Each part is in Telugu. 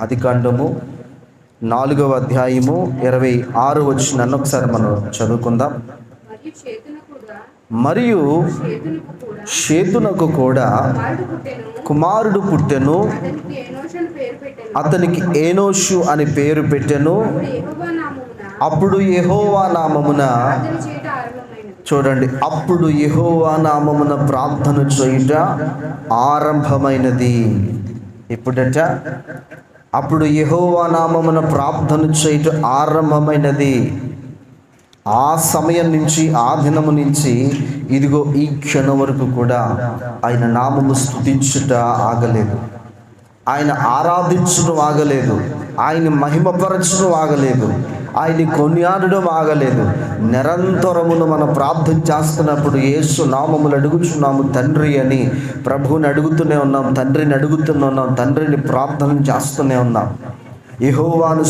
ఆదికాండము 4వ అధ్యాయము 26వ వచనాన్ని ఒకసారి మనం చదువుకుందాం. మరియు షేతునకు కూడా కుమారుడు పుట్టెను, అతనికి ఏనోషు అని పేరు పెట్టెను. అప్పుడు యెహోవా నామమున, చూడండి, అప్పుడు యెహోవా నామమున ప్రార్థన చేయుట ఆరంభమైనది. ఇప్పుడట అప్పుడు యెహోవా నామమున ప్రార్థన చేయుట ఆరంభమైనది. ఆ సమయం నుంచి, ఆ దినము నుంచి ఇదిగో ఈ క్షణం వరకు కూడా ఆయన నామము స్తుతించుట ఆగలేదు, ఆయన ఆరాధించడం ఆగలేదు, ఆయన మహిమపరచడం ఆగలేదు, ఆయన కొనియాడడం ఆగలేదు. నిరంతరమును మనం ప్రార్థన చేస్తున్నప్పుడు యేసు నామములు అడుగుచున్నాము తండ్రి అని ప్రభువుని అడుగుతూనే ఉన్నాం, తండ్రిని అడుగుతూనే ఉన్నాం, తండ్రిని ప్రార్థన చేస్తూనే ఉన్నాం. యెహోవాను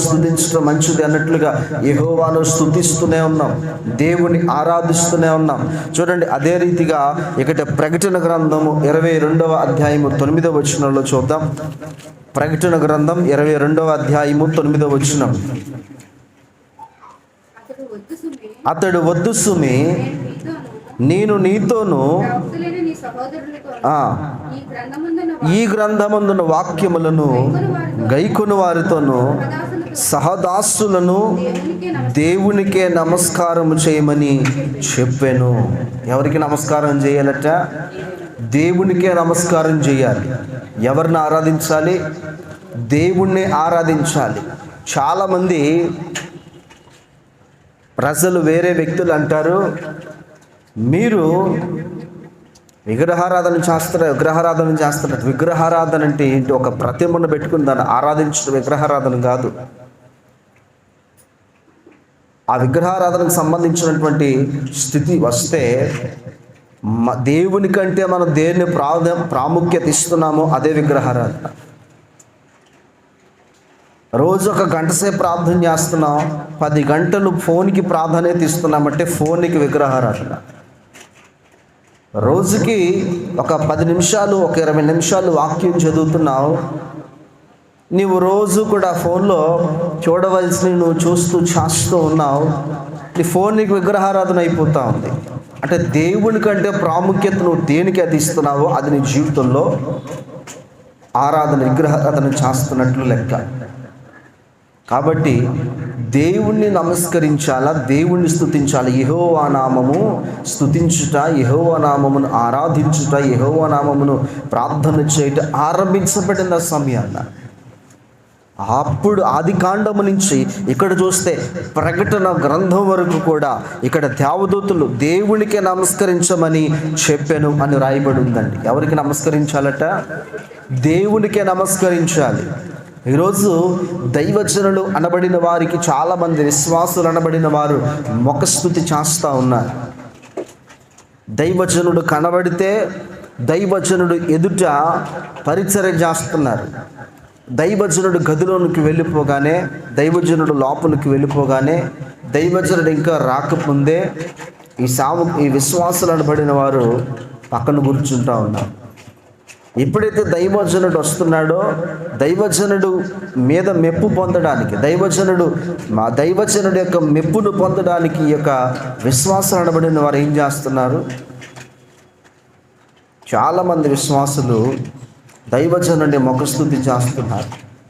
స్తుతించడం మంచిది అన్నట్లుగా యెహోవాను స్తుతిస్తూనే ఉన్నాం, దేవుని ఆరాధిస్తూనే ఉన్నాం. చూడండి, అదే రీతిగా ఇక్కడ ప్రకటన గ్రంథము 22వ అధ్యాయము 9వ వచనంలో చూద్దాం. ప్రకటన గ్రంథం 22వ అధ్యాయము 9వ వచనం. అతడు వద్దు సుమి, నేను నీతోను ఈ గ్రంథమందున వాక్యములను గైకొను వారితోను సహదాసులను దేవునికే నమస్కారము చేయమని చెప్పాను. ఎవరికి నమస్కారం చేయాలట? దేవునికే నమస్కారం చేయాలి. ఎవరిని ఆరాధించాలి? దేవుణ్ణి ఆరాధించాలి. చాలామంది ప్రజలు, వేరే వ్యక్తులు అంటారు, మీరు విగ్రహారాధన చేస్తున్నారు. విగ్రహారాధన అంటే ఏంటి? ఒక ప్రతిమను పెట్టుకుని దాన్ని ఆరాధించడం విగ్రహారాధన కాదు. ఆ విగ్రహారాధనకు సంబంధించినటువంటి స్థితి వస్తే, దేవుని కంటే మనం దేన్ని ప్రాముఖ్యత ఇస్తున్నామో అదే విగ్రహారాధన. రోజు ఒక గంట సేపు ప్రార్థన చేస్తున్నాం, 10 గంటలు ఫోన్కి ప్రాధాన్యత ఇస్తున్నామంటే ఫోన్కి విగ్రహారాధన. రోజుకి ఒక 10 నిమిషాలు, ఒక 20 నిమిషాలు వాక్యం చదువుతున్నావు, నీవు రోజు కూడా ఫోన్లో చూడవలసినవి నువ్వు చూస్తూ చేస్తూ ఉన్నావు, నీ ఫోన్ నీకు విగ్రహారాధన అయిపోతూ ఉంది. అంటే దేవుని కంటే ప్రాముఖ్యత నువ్వు దేనికి అది ఇస్తున్నావో అది నీ జీవితంలో విగ్రహారాధన చేస్తున్నట్లు లెక్క. కాబట్టి దేవుణ్ణి నమస్కరించాలా, దేవుణ్ణి స్తుతించాలి. యెహోవా నామము స్తుతించుట, యెహోవా నామమును ఆరాధించుట, యెహోవా నామమును ప్రార్థన చేయుట ఆరంభించబడిన సమయాన, అప్పుడు ఆదికాండము నుంచి ఇక్కడ చూస్తే ప్రకటన గ్రంథం వరకు కూడా ఇక్కడ దేవదూతలు దేవునికే నమస్కరించమని చెప్పాను అని రాయబడి ఉందండి. ఎవరికి నమస్కరించాలట? దేవునికే నమస్కరించాలి. ఈరోజు దైవజనులు అనబడిన వారికి, చాలామంది విశ్వాసులు అనబడిన వారు ముఖస్తుతి చేస్తూ ఉన్నారు. దైవజనుడు కనబడితే దైవజనుడు ఎదుట పరిచర్య చేస్తున్నారు. దైవజనుడు గదిలోనికి వెళ్ళిపోగానే, దైవజనుడు లోపలికి వెళ్ళిపోగానే, దైవజనుడు ఇంకా రాకముందే ఈ విశ్వాసులు అనబడిన వారు పక్కన కూర్చుంటూ ఉన్నారు. ఎప్పుడైతే దైవజనుడు వస్తున్నాడో, దైవజనుడు మీద మెప్పు పొందడానికి, దైవజనుడు యొక్క మెప్పును పొందడానికి ఈ యొక్క విశ్వాసం అనబడిన వారు ఏం చేస్తున్నారు? చాలామంది విశ్వాసులు దైవజనుడిని ముఖస్తుతి చేస్తున్నారు.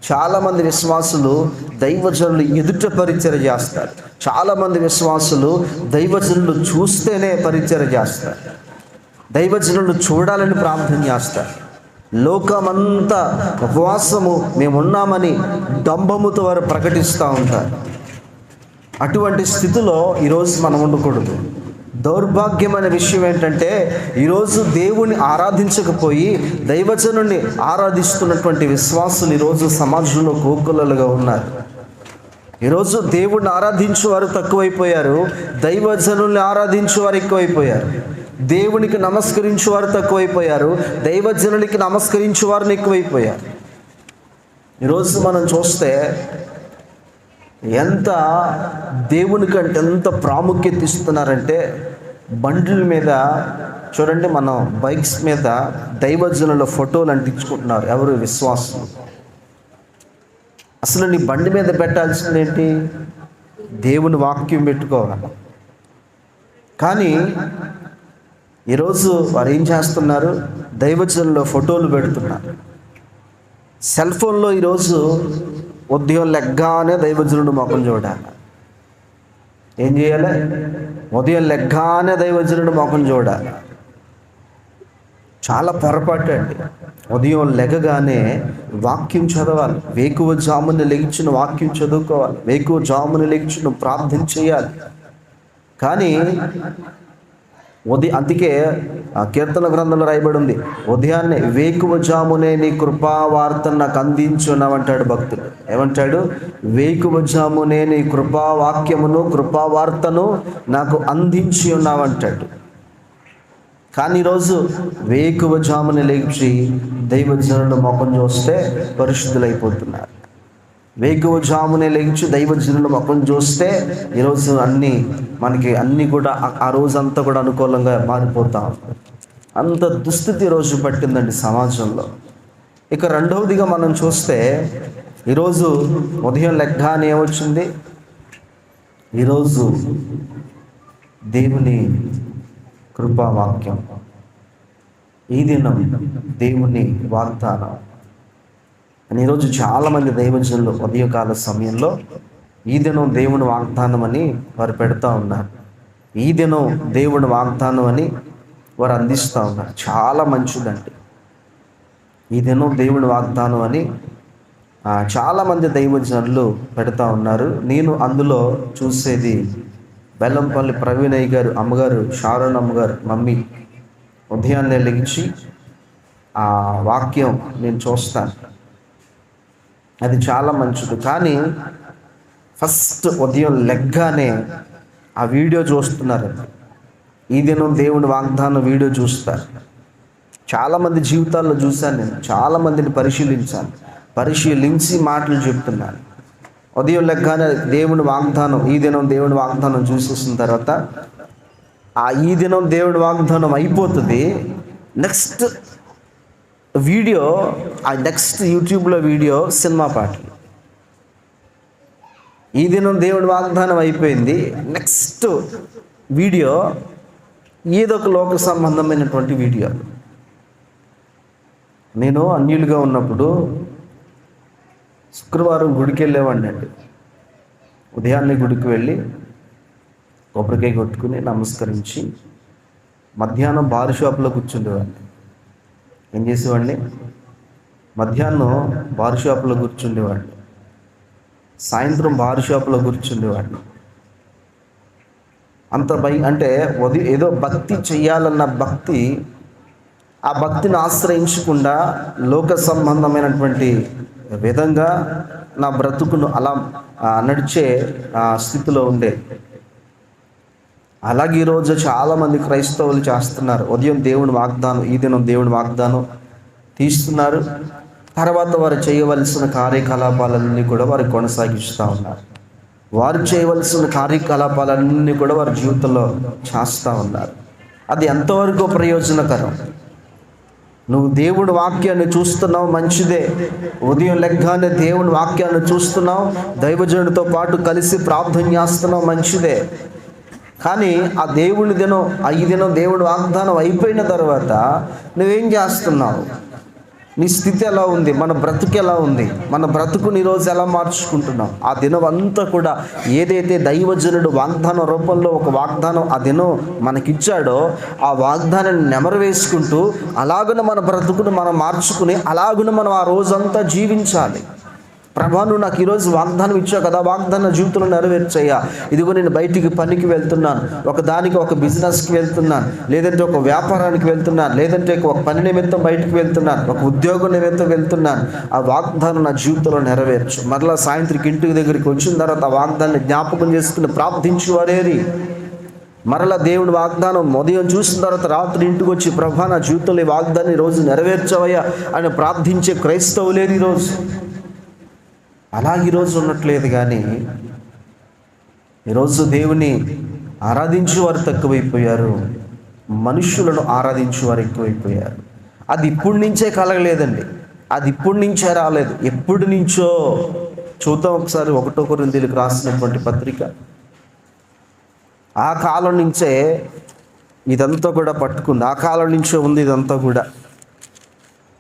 చాలామంది విశ్వాసులు దైవజనులు ఎదుట పరిచర్య చేస్తారు. చాలామంది విశ్వాసులు దైవజనులు చూస్తేనే పరిచర్య చేస్తారు. దైవజనులు చూడాలని ప్రార్థన చేస్తారు. లోకమంతా ఉపవాసము మేమున్నామని డంబముతో వారు ప్రకటిస్తూ ఉంటారు. అటువంటి స్థితిలో ఈరోజు మనం ఉండకూడదు. దౌర్భాగ్యమైన విషయం ఏంటంటే, ఈరోజు దేవుని ఆరాధించకపోయి దైవజనుని ఆరాధిస్తున్నటువంటి విశ్వాసులు ఈరోజు సమాజంలో కోకొల్లలుగా ఉన్నారు. ఈరోజు దేవుడిని ఆరాధించేవారు తక్కువైపోయారు, దైవజనుల్ని ఆరాధించేవారు ఎక్కువైపోయారు. దేవునికి నమస్కరించేవారు తక్కువైపోయారు, దైవజనునికి నమస్కరించేవారు ఎక్కువైపోయారు. ఈరోజు మనం చూస్తే ఎంత దేవునికంటే ఎంత ప్రాముఖ్యత ఇస్తున్నారంటే, బండ్ల మీద చూడండి, మనం బైక్స్ మీద దైవజనుల ఫోటోలు అంటించుకుంటున్నారు ఎవరు? విశ్వాసులు. అసలు నీ బండి మీద పెట్టాల్సింది ఏంటి? దేవుని వాక్యం పెట్టుకోవాలి. కానీ ఈరోజు వారు ఏం చేస్తున్నారు? దైవజనుల ఫోటోలు పెడుతున్నారు. సెల్ ఫోన్లో ఈరోజు ఉదయం లెగ్గానే దైవజనుడు ముఖం చూడాలి. ఏం చేయాలి? ఉదయం లెగ్గానే దైవజనుడు ముఖం చూడాలి. చాలా పొరపాటు అండి. ఉదయం లెగగానే వాక్యం చదవాలి. వేకువ జామున లెగిచిన వాక్యం చదువుకోవాలి. వేకువ జామున లెగిచిన ప్రార్థన చేయాలి. కానీ అందుకే కీర్తన గ్రంథంలో రాయబడి ఉంది, ఉదయాన్నే వేకువ జామునే నీ కృపావార్తను నాకు అందించున్నామంటాడు భక్తుడు. ఏమంటాడు? వేకువ జామునే నీ కృపావాక్యమును కృపావార్తను నాకు అందించి ఉన్నావంటాడు. కానీ ఈరోజు వేకువ జామున లేచి దైవజనుల ముఖం చూస్తే పరిశుద్ధులైపోతున్నారు. వేకువ జామునే లేచి దైవజనుల ముఖం చూస్తే ఈరోజు అన్నీ కూడా ఆ రోజంతా కూడా అనుకూలంగా మారిపోతాం. అంత దుస్థితి ఈరోజు పట్టిందండి సమాజంలో. ఇక రెండవదిగా మనం చూస్తే ఈరోజు ఉదయం లెగ్గానే ఏమొచ్చింది? ఈరోజు దేవుని కృపావాక్యం, ఈ దినం దేవుని వాగ్దానం అని ఈరోజు చాలామంది దైవజనులు ఉదయకాల సమయంలో ఈ దినం దేవుని వాగ్దానం అని వారు పెడతా ఉన్నారు. ఈ దినం దేవుని వాగ్దానం అని వారు అందిస్తూ ఉన్నారు. చాలా మంచిదండి. ఈ దినం దేవుని వాగ్దానం అని చాలామంది దైవజనులు పెడతా ఉన్నారు. నేను అందులో చూసేది బెల్లంపల్లి ప్రవీణయ్య గారు అమ్మగారు, షారోన్ అమ్మగారు మమ్మీ ఉదయాన్నే లెగిచి ఆ వాక్యం నేను చూస్తాను. అది చాలా మంచిది. కానీ ఫస్ట్ ఉదయం లెగ్గానే ఆ వీడియో చూస్తున్నారు. ఈ దినం దేవుని వాగ్దానం వీడియో చూస్తారు. చాలామంది జీవితాల్లో చూశాను నేను. చాలామందిని పరిశీలించి మాటలు చెప్తున్నాను. ఉదయం లెగ్గానే దేవుని వాగ్దానం, ఈ దినం దేవుని వాగ్దానం చూసేసిన తర్వాత ఈ దినం దేవుని వాగ్దానం అయిపోతుంది. నెక్స్ట్ వీడియో, నెక్స్ట్ యూట్యూబ్లో వీడియో సినిమా పాటలు. ఈ దినం దేవుని వాగ్దానం అయిపోయింది. నెక్స్ట్ వీడియో ఏదో ఒక లోక సంబంధమైనటువంటి వీడియోలు. నేను అన్యులుగా ఉన్నప్పుడు శుక్రవారం గుడికి వెళ్ళేవాడిని అండి. ఉదయాన్నే గుడికి వెళ్ళి కొబ్బరికాయ కొట్టుకుని నమస్కరించి మధ్యాహ్నం బార్ షాప్లో కూర్చుండేవాడిని. ఏం చేసేవాడిని? మధ్యాహ్నం బార్ షాప్లో కూర్చుండేవాడిని. సాయంత్రం బార్ షాప్లో కూర్చుండేవాడిని. అంటే ఏదో భక్తి చెయ్యాలన్న భక్తి, ఆ భక్తిని ఆశ్రయించకుండా లోక సంబంధమైనటువంటి విధంగా నా బ్రతుకును అలా నడిచే స్థితిలో ఉండే. అలాగే ఈరోజు చాలామంది క్రైస్తవులు చేస్తున్నారు. ఉదయం దేవుని వాగ్దానం, ఈ దినం దేవుని వాగ్దానం తీస్తున్నారు. తర్వాత వారు చేయవలసిన కార్యకలాపాలన్నీ కూడా వారు కొనసాగిస్తూ ఉన్నారు. వారు చేయవలసిన కార్యకలాపాలన్నీ కూడా వారి జీవితంలో చేస్తూ ఉన్నారు. అది ఎంతవరకు ప్రయోజనకరం? నువ్వు దేవుడి వాక్యాన్ని చూస్తున్నావు, మంచిదే. ఉదయం లెగ్గానే దేవుని వాక్యాన్ని చూస్తున్నావు, దైవజనుడితో పాటు కలిసి ప్రార్థన చేస్తున్నావు, మంచిదే. కానీ ఆ దేవుని దినం, ఈ దినం దేవుడి వాగ్దానం అయిపోయిన తర్వాత నువ్వేం చేస్తున్నావు? నీ స్థితి ఎలా ఉంది? మన బ్రతుకు ఎలా ఉంది? మన బ్రతుకుని ఈరోజు ఎలా మార్చుకుంటున్నాం? ఆ దినం అంతా కూడా ఏదైతే దైవజనుడు వాగ్దానం రూపంలో ఒక వాగ్దానం ఆ దినం మనకిచ్చాడో ఆ వాగ్దానాన్ని నెమరు వేసుకుంటూ అలాగున మన బ్రతుకును మనం మార్చుకుని అలాగున మనం ఆ రోజంతా జీవించాలి. ప్రభా, నువ్వు నాకు ఈరోజు వాగ్దానం ఇచ్చావు కదా, వాగ్దాన జీవితంలో నెరవేర్చయ్యా. ఇదిగో నేను బయటికి పనికి వెళ్తున్నాను, ఒక బిజినెస్కి వెళ్తున్నాను, లేదంటే ఒక వ్యాపారానికి వెళ్తున్నాను, లేదంటే ఒక పని నిమిత్తం బయటికి వెళ్తున్నాను, ఒక ఉద్యోగం నిమిత్తం వెళ్తున్నాను. ఆ వాగ్దానం నా జీవితంలో నెరవేర్చు. మరలా సాయంత్రం ఇంటికి దగ్గరికి వచ్చిన తర్వాత ఆ వాగ్దానాన్ని జ్ఞాపకం చేసుకుని ప్రార్థించేవారేరి. మరలా దేవుడి వాగ్దానం ఉదయం చూసిన తర్వాత రాత్రి ఇంటికి వచ్చి ప్రభా నా జీవితంలో ఈ వాగ్దాన్ని ఈరోజు నెరవేర్చవయ్యా అని ప్రార్థించే క్రైస్తవులేరు ఈరోజు. అలా ఈరోజు ఉన్నట్లేదు. కానీ ఈరోజు దేవుని ఆరాధించే వారు తక్కువైపోయారు. మనుషులను ఆరాధించే వారు ఎక్కువైపోయారు. అది ఇప్పటి నుంచే కలగలేదండి, అది ఇప్పటి నుంచే రాలేదు, ఎప్పటి నుంచో. చూద్దాం ఒకసారి 1 కొరింథీయులకు రాసినటువంటి పత్రిక. ఆ కాలం నుంచే ఇదంతా కూడా పట్టుకుంది, ఆ కాలం నుంచే ఉంది ఇదంతా కూడా.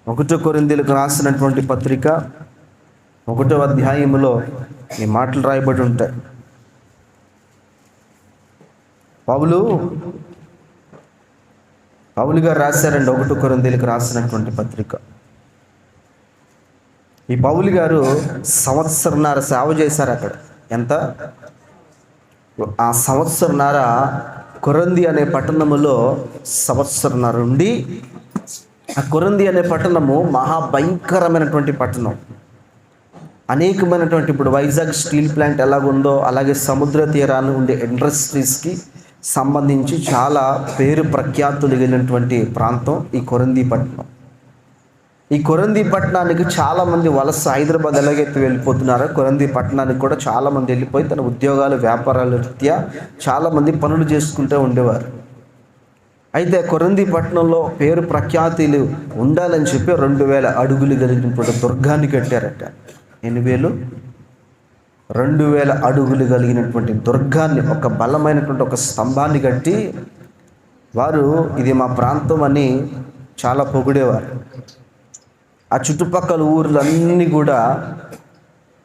1 కొరింథీయులకు రాసినటువంటి పత్రిక 1వ అధ్యాయంలో ఈ మాటలు రాయబడి ఉంటాయి. పౌలు గారు రాశారండి 1 కొరింథీయులకు రాసినటువంటి పత్రిక. ఈ పౌలు గారు సంవత్సరంన్నర సేవ చేశారు అక్కడ. ఎంత? ఆ సంవత్సరంన్నర కొరింథీ అనే పట్టణములో సంవత్సరంన్నర ఉండి, ఆ కొరింథీ అనే పట్టణము మహాభయంకరమైనటువంటి పట్టణం. అనేకమైనటువంటి, ఇప్పుడు వైజాగ్ స్టీల్ ప్లాంట్ ఎలాగుందో అలాగే సముద్ర తీరాన్ని ఉండే ఇండస్ట్రీస్కి సంబంధించి చాలా పేరు ప్రఖ్యాతులు కలిగినటువంటి ప్రాంతం ఈ కొరింథీ పట్టణం. ఈ కొరింథీ పట్టణానికి చాలామంది వలస, హైదరాబాద్ ఎలాగైతే వెళ్ళిపోతున్నారో కొరింథీ పట్టణానికి కూడా చాలామంది వెళ్ళిపోయి తన ఉద్యోగాలు, వ్యాపారాల రీత్యా చాలామంది పనులు చేసుకుంటూ ఉండేవారు. అయితే కొరింథీ పట్టణంలో పేరు ప్రఖ్యాతులు ఉండాలని చెప్పి 2000 అడుగులు కలిగినటువంటి దుర్గాన్ని కట్టారట. 2000 అడుగులు కలిగినటువంటి దుర్గాన్ని, ఒక బలమైనటువంటి ఒక స్తంభాన్ని కట్టి వారు ఇది మా ప్రాంతం అని చాలా పొగిడేవారు. ఆ చుట్టుపక్కల ఊర్లన్నీ కూడా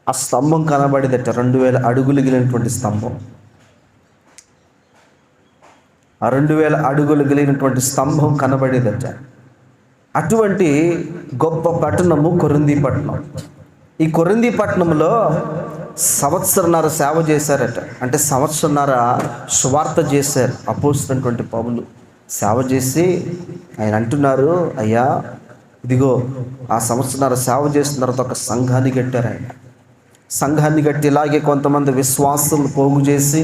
ఆ స్తంభం కనబడేదట. 2000 అడుగులు కలిగినటువంటి స్తంభం. ఆ 2000 అడుగులు కలిగినటువంటి స్తంభం కనబడేదట. అటువంటి గొప్ప పట్టణము కొరింథీ పట్టణం. ఈ కొరింథీ పట్టణంలో సంవత్సరంన్నర సేవ చేశారట. అంటే సంవత్సరంన్నర సువార్త చేశారు అపోస్తలుడైనటువంటి పౌలు. సేవ చేసి ఆయన అంటున్నారు, అయ్యా ఇదిగో ఆ సంవత్సరంన్నర సేవ చేసిన తర్వాత ఒక సంఘాన్ని కట్టారు. ఆయన సంఘాన్ని కట్టి ఇలాగే కొంతమంది విశ్వాసం పోగు చేసి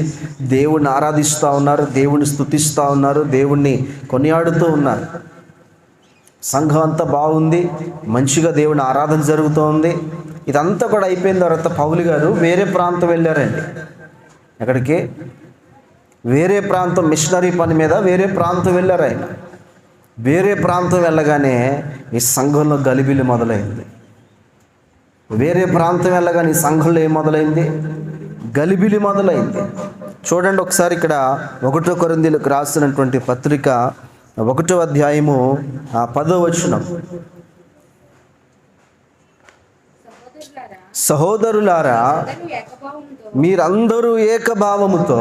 దేవుణ్ణి ఆరాధిస్తూ ఉన్నారు, దేవుణ్ణి స్తుతిస్తూ ఉన్నారు, దేవుణ్ణి కొనియాడుతూ ఉన్నారు. సంఘం అంతా బాగుంది, మంచిగా దేవుని ఆరాధన జరుగుతూ ఉంది. ఇదంతా కూడా అయిపోయిన తర్వాత పౌలు గారు వేరే ప్రాంతం వెళ్ళారండి. ఎక్కడికి? వేరే ప్రాంతం, మిషనరీ పని మీద వేరే ప్రాంతం వెళ్ళారు ఆయన. వేరే ప్రాంతం వెళ్ళగానే ఈ సంఘంలో గలిబిలి మొదలైంది. వేరే ప్రాంతం వెళ్ళగానే ఈ సంఘంలో ఏం మొదలైంది? గలిబిలి మొదలైంది. చూడండి ఒకసారి ఇక్కడ 1 కొరింథీయులకు రాసినటువంటి పత్రిక 1వ అధ్యాయము 10వ వచనం. సహోదరులారా, మీరందరూ ఏకభావముతో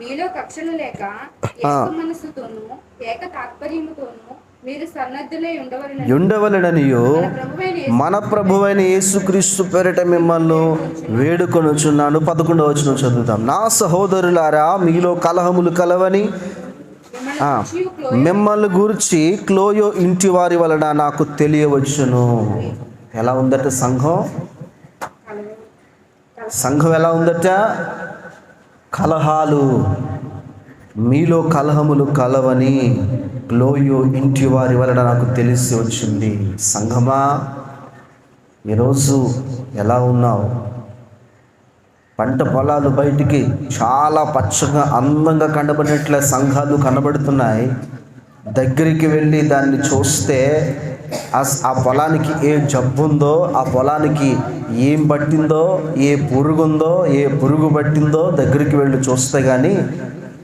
మీలో కక్షలు లేక ఏక మనస్సుతోను ఏక తాత్పర్యముతోను మీరు సన్నద్ధులై ఉండవలెననియు మన ప్రభువైన యేసుక్రీస్తు పేరిట మిమ్మల్ని వేడుకొనుచున్నాను. 11వ వచనం చదువుతాం. నా సహోదరులారా, మీలో కలహములు కలవని మిమ్మల్ని గూర్చి క్లోయో ఇంటి వారి వలన నాకు తెలియవచ్చును. ఎలా ఉందట సంఘం? సంఘం ఎలా ఉందట? కలహాలు, మీలో కలహములు కలవని క్లోయో ఇంటి వారి వలన నాకు తెలిసి వచ్చింది. సంఘమా, ఈరోజు ఎలా ఉన్నావు? పంట పొలాలు బయటికి చాలా పచ్చగా అందంగా కనబడినట్లే సంఘాలు కనబడుతున్నాయి. దగ్గరికి వెళ్ళి దాన్ని చూస్తే ఆ పొలానికి ఏ జబ్బు ఉందో, ఆ పొలానికి ఏం పట్టిందో, ఏ పురుగు ఉందో, ఏ పురుగు పట్టిందో దగ్గరికి వెళ్ళి చూస్తే కానీ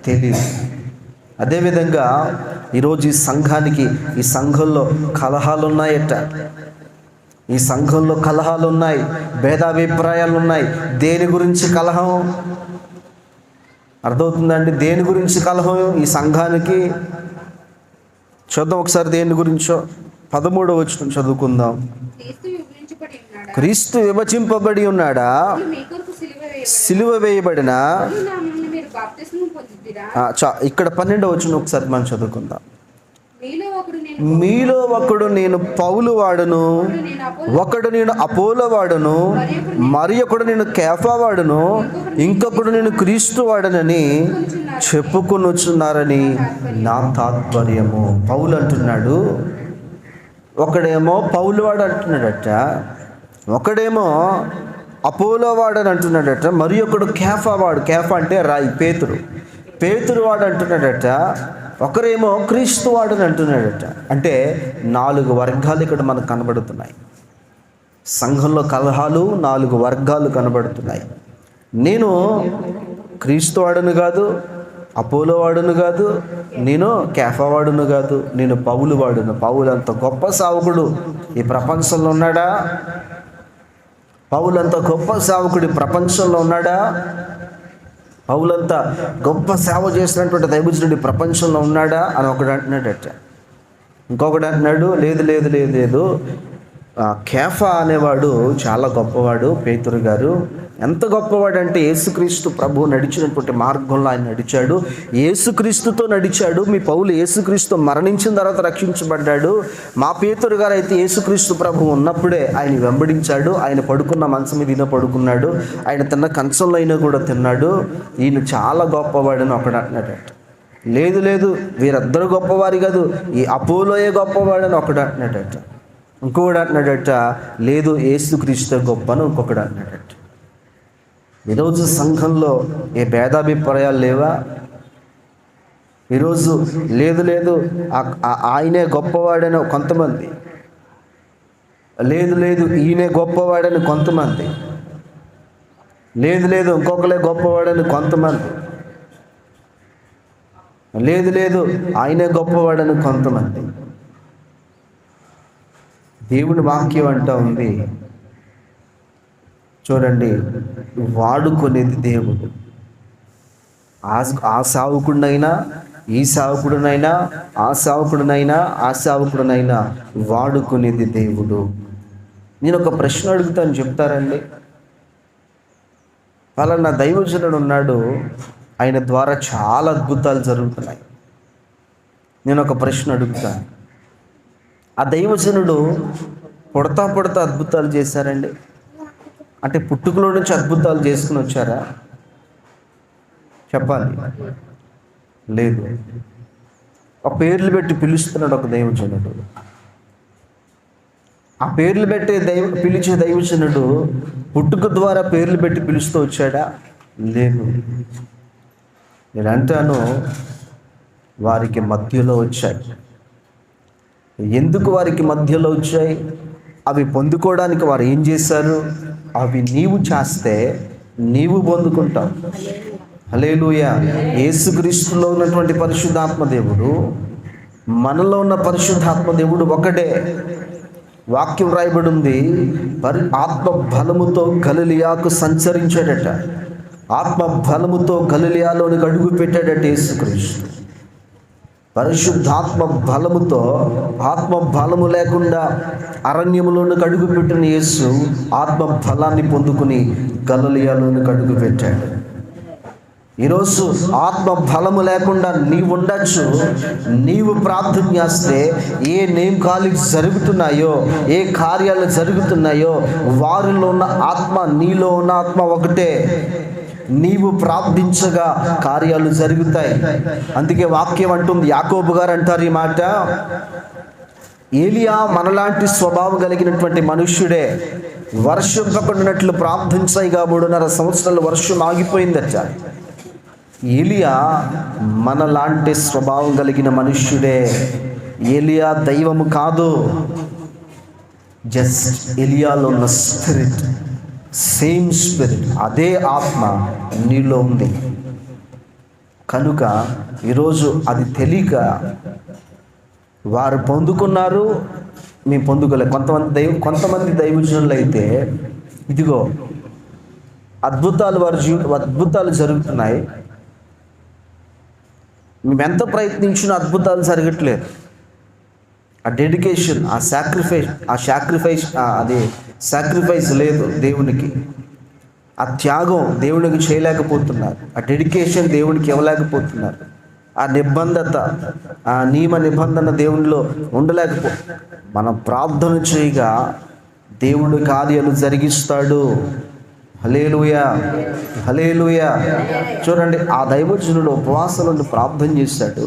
తెలియదు. అదేవిధంగా ఈరోజు ఈ సంఘానికి, ఈ సంఘంలో కలహాలు ఉన్నాయట. ఈ సంఘంలో కలహాలు ఉన్నాయి, భేదాభిప్రాయాలు ఉన్నాయి. దేని గురించి కలహం? అర్థమవుతుందండి? దేని గురించి కలహం ఈ సంఘానికి? చూద్దాం ఒకసారి దేని గురించో. 13వ వచనం చదువుకుందాం. క్రీస్తు విభజింపబడి ఉన్నాడా? సిలువ వేయబడిన ఇక్కడ 12వ వచనం ఒకసారి మనం చదువుకుందాం. మీలో ఒకడు నేను పౌలు వాడును, ఒకడు నేను అపోలో వాడును, మరి ఒకడు నేను కేఫా వాడును, ఇంకొకడు నేను క్రీస్తు వాడనని చెప్పుకొనుచున్నారని నా తాత్పర్యము. పౌలు అంటున్నాడు, ఒకడేమో పౌలు వాడు అంటున్నాడట, ఒకడేమో అపోలో వాడు అని అంటున్నాడట, మరి ఒకడు కేఫా వాడు. కేఫా అంటే రాయి, పేతురు వాడు అంటున్నాడట, ఒకరేమో క్రీస్తు వాడని అంటున్నాడట. అంటే 4 వర్గాలు ఇక్కడ మనకు కనబడుతున్నాయి. సంఘంలో కలహాలు 4 వర్గాలు కనబడుతున్నాయి. నేను క్రీస్తు వాడను కాదు, అపోలో వాడును కాదు, నేను కేఫా వాడును కాదు, నేను పౌలు వాడును. పౌలు అంత గొప్ప సేవకుడు ఈ ప్రపంచంలో ఉన్నాడా? పౌలు అంత గొప్ప సేవకుడు ఈ ప్రపంచంలో ఉన్నాడా? పౌలంత గొప్ప సేవ చేసినటువంటి దైవజనుడు ఈ ప్రపంచంలో ఉన్నాడా అని ఒకడు అంటున్నాడట. ఇంకొకడు అంటున్నాడు, లేదు లేదు లేదు లేదు, కేఫా అనేవాడు చాలా గొప్పవాడు. పేతురు గారు ఎంత గొప్పవాడు అంటే యేసుక్రీస్తు ప్రభువు నడిచినటువంటి మార్గంలో ఆయన నడిచాడు, యేసుక్రీస్తుతో నడిచాడు. మీ పౌలు యేసుక్రీస్తు మరణించిన తర్వాత రక్షించబడ్డాడు. మా పేతురు గారు అయితే యేసుక్రీస్తు ప్రభువు ఉన్నప్పుడే ఆయన వెంబడించాడు. ఆయన పడుకున్న మంచం మీద పడుకున్నాడు, ఆయన తిన్న కంచంలో అయినా కూడా తిన్నాడు. ఈయన చాలా గొప్పవాడని ఒకడు అంటున్నాడట. లేదు లేదు, వీరిద్దరు గొప్పవారు కాదు, ఈ అపోలోయే గొప్పవాడని ఒకడు అంటున్నాడట. ఇంకొకడు అంటున్నాడట, లేదు యేసుక్రీస్తు గొప్ప అని ఇంకొకడు అంటున్నాడట. ఈరోజు సంఘంలో ఏ భేదాభిప్రాయాలు లేవా? ఈరోజు లేదు లేదు ఆయనే గొప్పవాడని కొంతమంది, లేదు లేదు ఈయనే గొప్పవాడని కొంతమంది, లేదు లేదు ఇంకొకలే గొప్పవాడని కొంతమంది, లేదు లేదు ఆయనే గొప్పవాడని కొంతమంది. దేవుని వాక్యం అంటా ఉంది, చూడండి, వాడుకునేది దేవుడు. ఆ సేవకుడినైనా, ఈ సేవకుడినైనా, ఆ సేవకుడినైనా, ఆ సేవకుడినైనా వాడుకునేది దేవుడు. నేను ఒక ప్రశ్న అడుగుతాను, చెప్తారండి? పలానా దైవజనుడు ఉన్నాడు, ఆయన ద్వారా చాలా అద్భుతాలు జరుగుతున్నాయి. నేను ఒక ప్రశ్న అడుగుతాను, ఆ దైవజనుడు పుడతా అద్భుతాలు చేశారండి? అంటే పుట్టుకలో నుంచి అద్భుతాలు చేసుకుని వచ్చారా? చెప్పాలి. లేదు. ఒక పేర్లు పెట్టి పిలుస్తున్నాడు ఒక దైవజనుడు. ఆ పేర్లు పెట్టి పిలిచే దైవజనుడు పుట్టుక ద్వారా పేర్లు పెట్టి పిలుస్తూ వచ్చాడా? లేదు. నేను అంటాను, వారికి మధ్యలో వచ్చాయి. ఎందుకు వారికి మధ్యలో వచ్చాయి? అవి పొందుకోవడానికి వారు ఏం చేశారు? అవి నీవు చేస్తే నీవు పొందుకుంటావు. హల్లెలూయా. యేసుక్రీస్తులో ఉన్నటువంటి పరిశుద్ధాత్మ దేవుడు, మనలో ఉన్న పరిశుద్ధాత్మ దేవుడు ఒకటే. వాక్యం రాయబడి ఉంది, ఆత్మ బలముతో గలిలియాకు సంచరించాడట. ఆత్మ బలముతో గలిలియాలోనికి అడుగు పెట్టాడట యేసుక్రీస్తు. పరిశుద్ధాత్మ బలముతో, ఆత్మ బలము లేకుండా అరణ్యములోనికి అడుగు పెట్టిన యేసు ఆత్మ బలాన్ని పొందుకుని గలిలయలోనికి అడుగు పెట్టాడు. ఈరోజు ఆత్మ బలము లేకుండా నీవు ఉండొచ్చు. నీవు ప్రార్థన చేస్తే ఏ నేమకాలు జరుగుతున్నాయో, ఏ కార్యాలు జరుగుతున్నాయో, వారిలో ఉన్న ఆత్మ, నీలో ఉన్న ఆత్మ ఒకటే. నీవు ప్రార్థించగా కార్యాలు జరుగుతాయి. అందుకే వాక్యం అంటుంది, యాకోబు గారు అంటారు ఈ మాట, ఏలియా మనలాంటి స్వభావం కలిగినటువంటి మనుష్యుడే. వర్షం పడినట్లు ప్రార్థించాయిగా 3.5 సంవత్సరాలు వర్షం ఆగిపోయిందట. ఏలియా మనలాంటి స్వభావం కలిగిన మనుష్యుడే. ఏలియా దైవము కాదు, జస్ట్ ఏలియాలో ఉన్న స్పిరిట్, సేమ్ స్పిరిట్, అదే ఆత్మ నీలో ఉంది. కనుక ఈరోజు అది తెలియక వారు పొందుకున్నారు, మేము పొందుకోలేదు. కొంతమంది దైవజనులు అయితే ఇదిగో అద్భుతాలు, అద్భుతాలు జరుగుతున్నాయి, మేము ఎంత ప్రయత్నించినా అద్భుతాలు జరగట్లేదు. ఆ డెడికేషన్, ఆ సాక్రిఫైస్ లేదు దేవునికి. ఆ త్యాగం దేవునికి చేయలేకపోతున్నారు. ఆ డెడికేషన్ దేవునికి ఇవ్వలేకపోతున్నారు. ఆ నిబంధత, ఆ నియమ నిబంధన దేవునిలో ఉండలేకపో. మనం ప్రార్థన చేయగా దేవుడు కార్యాలు జరిగిస్తాడు. హల్లెలూయా, హల్లెలూయా. చూడండి, ఆ దైవజనుడు ఉపవాసం నుండి ప్రార్థన చేశాడు.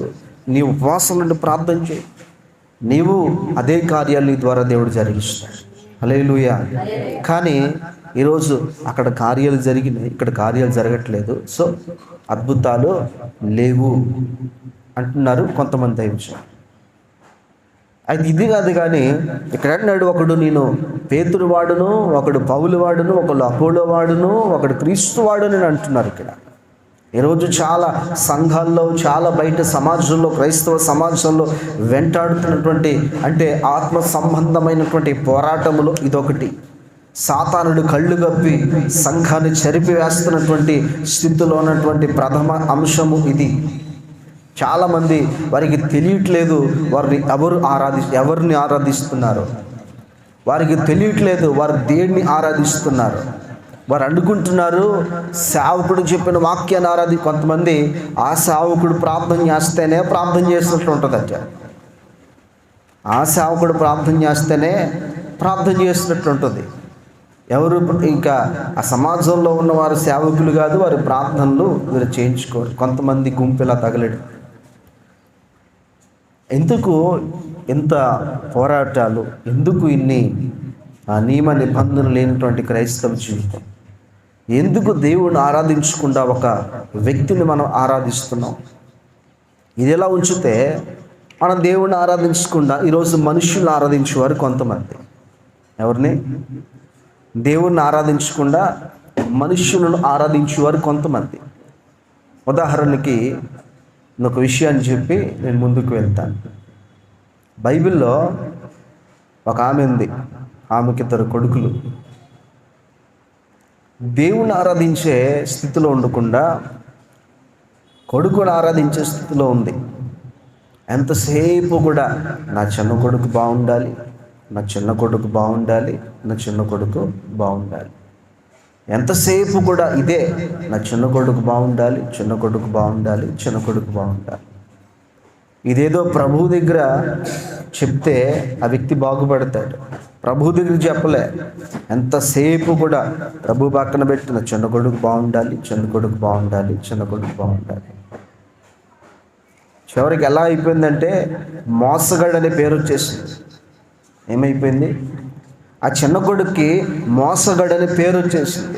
నీవు ఉపవాసం నుండి ప్రార్థన చేయి, నీవు అదే కార్యాలు నీ ద్వారా దేవుడు జరిగిస్తాడు. హల్లెలూయా. కానీ ఈరోజు అక్కడ కార్యాలు జరిగినాయి, ఇక్కడ కార్యాలు జరగట్లేదు. సో అద్భుతాలు లేవు. అంటున్నారు కొంతమంది దైవజనులు. అయితే ఇది కాదు, కానీ ఇక్కడ అంటున్నాడు, ఒకడు నేను పేతురు వాడును, ఒకడు పౌలు వాడును, ఒకడు అపోలో వాడును, ఒకడు క్రీస్తు వాడును అని అంటున్నారు. ఇక్కడ ఈరోజు చాలా సంఘాల్లో, చాలా బయట సమాజంలో, క్రైస్తవ సమాజంలో వెంటాడుతున్నటువంటి అంటే ఆత్మ సంబంధమైనటువంటి పోరాటములో ఇదొకటి. సాతానుడు కళ్ళు గప్పి సంఘాన్ని చెరిపివేస్తున్నటువంటి స్థితిలో ఉన్నటువంటి ప్రథమ అంశము ఇది. చాలామంది వారికి తెలియట్లేదు వారిని ఎవరిని ఆరాధిస్తున్నారు, వారికి తెలియట్లేదు వారు దేన్ని ఆరాధిస్తున్నారు. వారు అనుకుంటున్నారు సేవకుడు చెప్పిన వాక్యాన్ని కొంతమంది ఆ సేవకుడు ప్రార్థన చేస్తేనే ప్రార్థన చేసినట్లు ఉంటుందట. ఆ సేవకుడు ప్రార్థన చేస్తేనే ప్రార్థన చేసినట్లు ఉంటుంది. ఎవరు ఇంకా ఆ సమాజంలో ఉన్నవారు సేవకులు కాదు, వారి ప్రార్థనలు వీరు చేయించుకోరు. కొంతమంది గుంపులా తగలడు. ఎందుకు ఇంత పోరాటాలు, ఎందుకు ఇన్ని నియమ నిబంధనలు లేనటువంటి క్రైస్తవ జీవితం? ఎందుకు దేవుణ్ణి ఆరాధించకుండా ఒక వ్యక్తిని మనం ఆరాధిస్తున్నాం? ఇది ఎలా ఉంచితే మనం దేవుణ్ణి ఆరాధించకుండా ఈరోజు మనుషులను ఆరాధించేవారు కొంతమంది. ఎవరిని? దేవుణ్ణి ఆరాధించకుండా మనుషులను ఆరాధించేవారు కొంతమంది. ఉదాహరణకి ఒక విషయాన్ని చెప్పి నేను ముందుకు వెళ్తాను. బైబిల్లో ఒక ఆమె ఉంది, ఆమెకి 2 కొడుకులు. దేవుని ఆరాధించే స్థితిలో ఉండకుండా కొడుకుని ఆరాధించే స్థితిలో ఉంది. ఎంతసేపు కూడా నా చిన్న కొడుకు బాగుండాలి, నా చిన్న కొడుకు బాగుండాలి, నా చిన్న కొడుకు బాగుండాలి. ఎంతసేపు కూడా ఇదే, నా చిన్న కొడుకు బాగుండాలి, చిన్న కొడుకు బాగుండాలి, చిన్న కొడుకు బాగుండాలి. ఇదేదో ప్రభువు దగ్గర చెప్తే ఆ వ్యక్తి బాగుపడతాడు. ప్రభు దగ్గర చెప్పలే. ఎంతసేపు కూడా ప్రభు పక్కన పెట్టిన చిన్న కొడుకు బాగుండాలి, చిన్న కొడుకు బాగుండాలి, చిన్న కొడుకు బాగుండాలి. చివరికి ఎలా అయిపోయిందంటే మోసగాడు అనే పేరు వచ్చేసింది. ఏమైపోయింది? ఆ చిన్న కొడుక్కి మోసగాడు అనే పేరు వచ్చేసింది.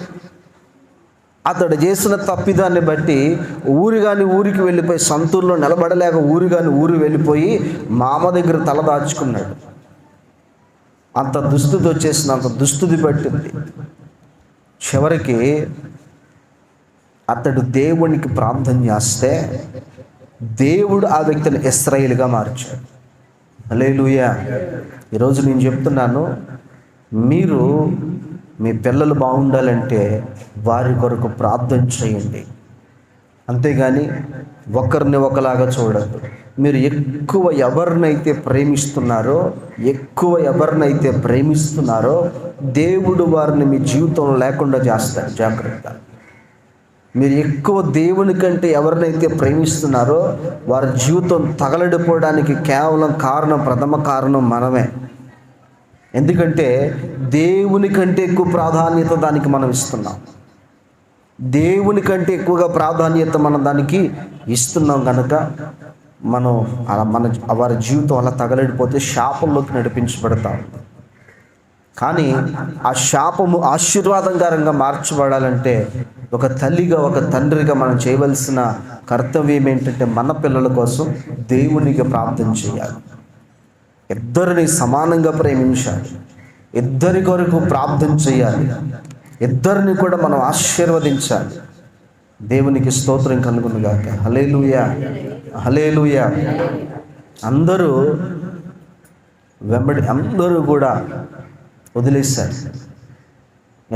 అతడు చేసిన తప్పిదాన్ని బట్టి ఊరికి వెళ్ళిపోయి, సొంతూరులో నిలబడలేక ఊరు వెళ్ళిపోయి మామ దగ్గర తల దాచుకున్నాడు. అంత దుస్థితి వచ్చేసింది, అంత దుస్థితి పట్టింది. చివరికి అతడు దేవునికి ప్రార్థన చేస్తే దేవుడు ఆ వ్యక్తిని ఇశ్రాయేలుగా మార్చాడు. హల్లెలూయా. ఈరోజు నేను చెప్తున్నాను, మీరు మీ పిల్లలు బాగుండాలంటే వారి కొరకు ప్రార్థన చేయండి. అంతేగాని ఒకరిని ఒకలాగా చూడద్దు. మీరు ఎక్కువ ఎవరినైతే ప్రేమిస్తున్నారో దేవుడు వారిని మీ జీవితంలో లేకుండా చేస్తారు. జాగ్రత్త. మీరు ఎక్కువ దేవుని కంటే ఎవరినైతే ప్రేమిస్తున్నారో వారి జీవితం తగలడిపోవడానికి కేవలం ప్రథమ కారణం మనమే. ఎందుకంటే దేవుని కంటే ఎక్కువ ప్రాధాన్యత దానికి మనం ఇస్తున్నాం. దేవుని కంటే ఎక్కువగా ప్రాధాన్యత మనం దానికి ఇస్తున్నాం కనుక వారి జీవితం అలా తగలడిపోతే శాపంలోకి నడిపించబడతాం. కానీ ఆ శాపము ఆశీర్వాదకరంగా మార్చబడాలంటే ఒక తల్లిగా, ఒక తండ్రిగా మనం చేయవలసిన కర్తవ్యం ఏంటంటే మన పిల్లల కోసం దేవునికి ప్రార్థన చేయాలి. ఇద్దరిని సమానంగా ప్రేమించాలి. ఇద్దరి కొరకు ప్రార్థన చేయాలి. ఇద్దరిని కూడా మనం ఆశీర్వదించాలి. దేవునికి స్తోత్రం కలుగును గాక. హల్లెలూయా, హల్లెలూయా. అందరూ కూడా వదిలేశారు.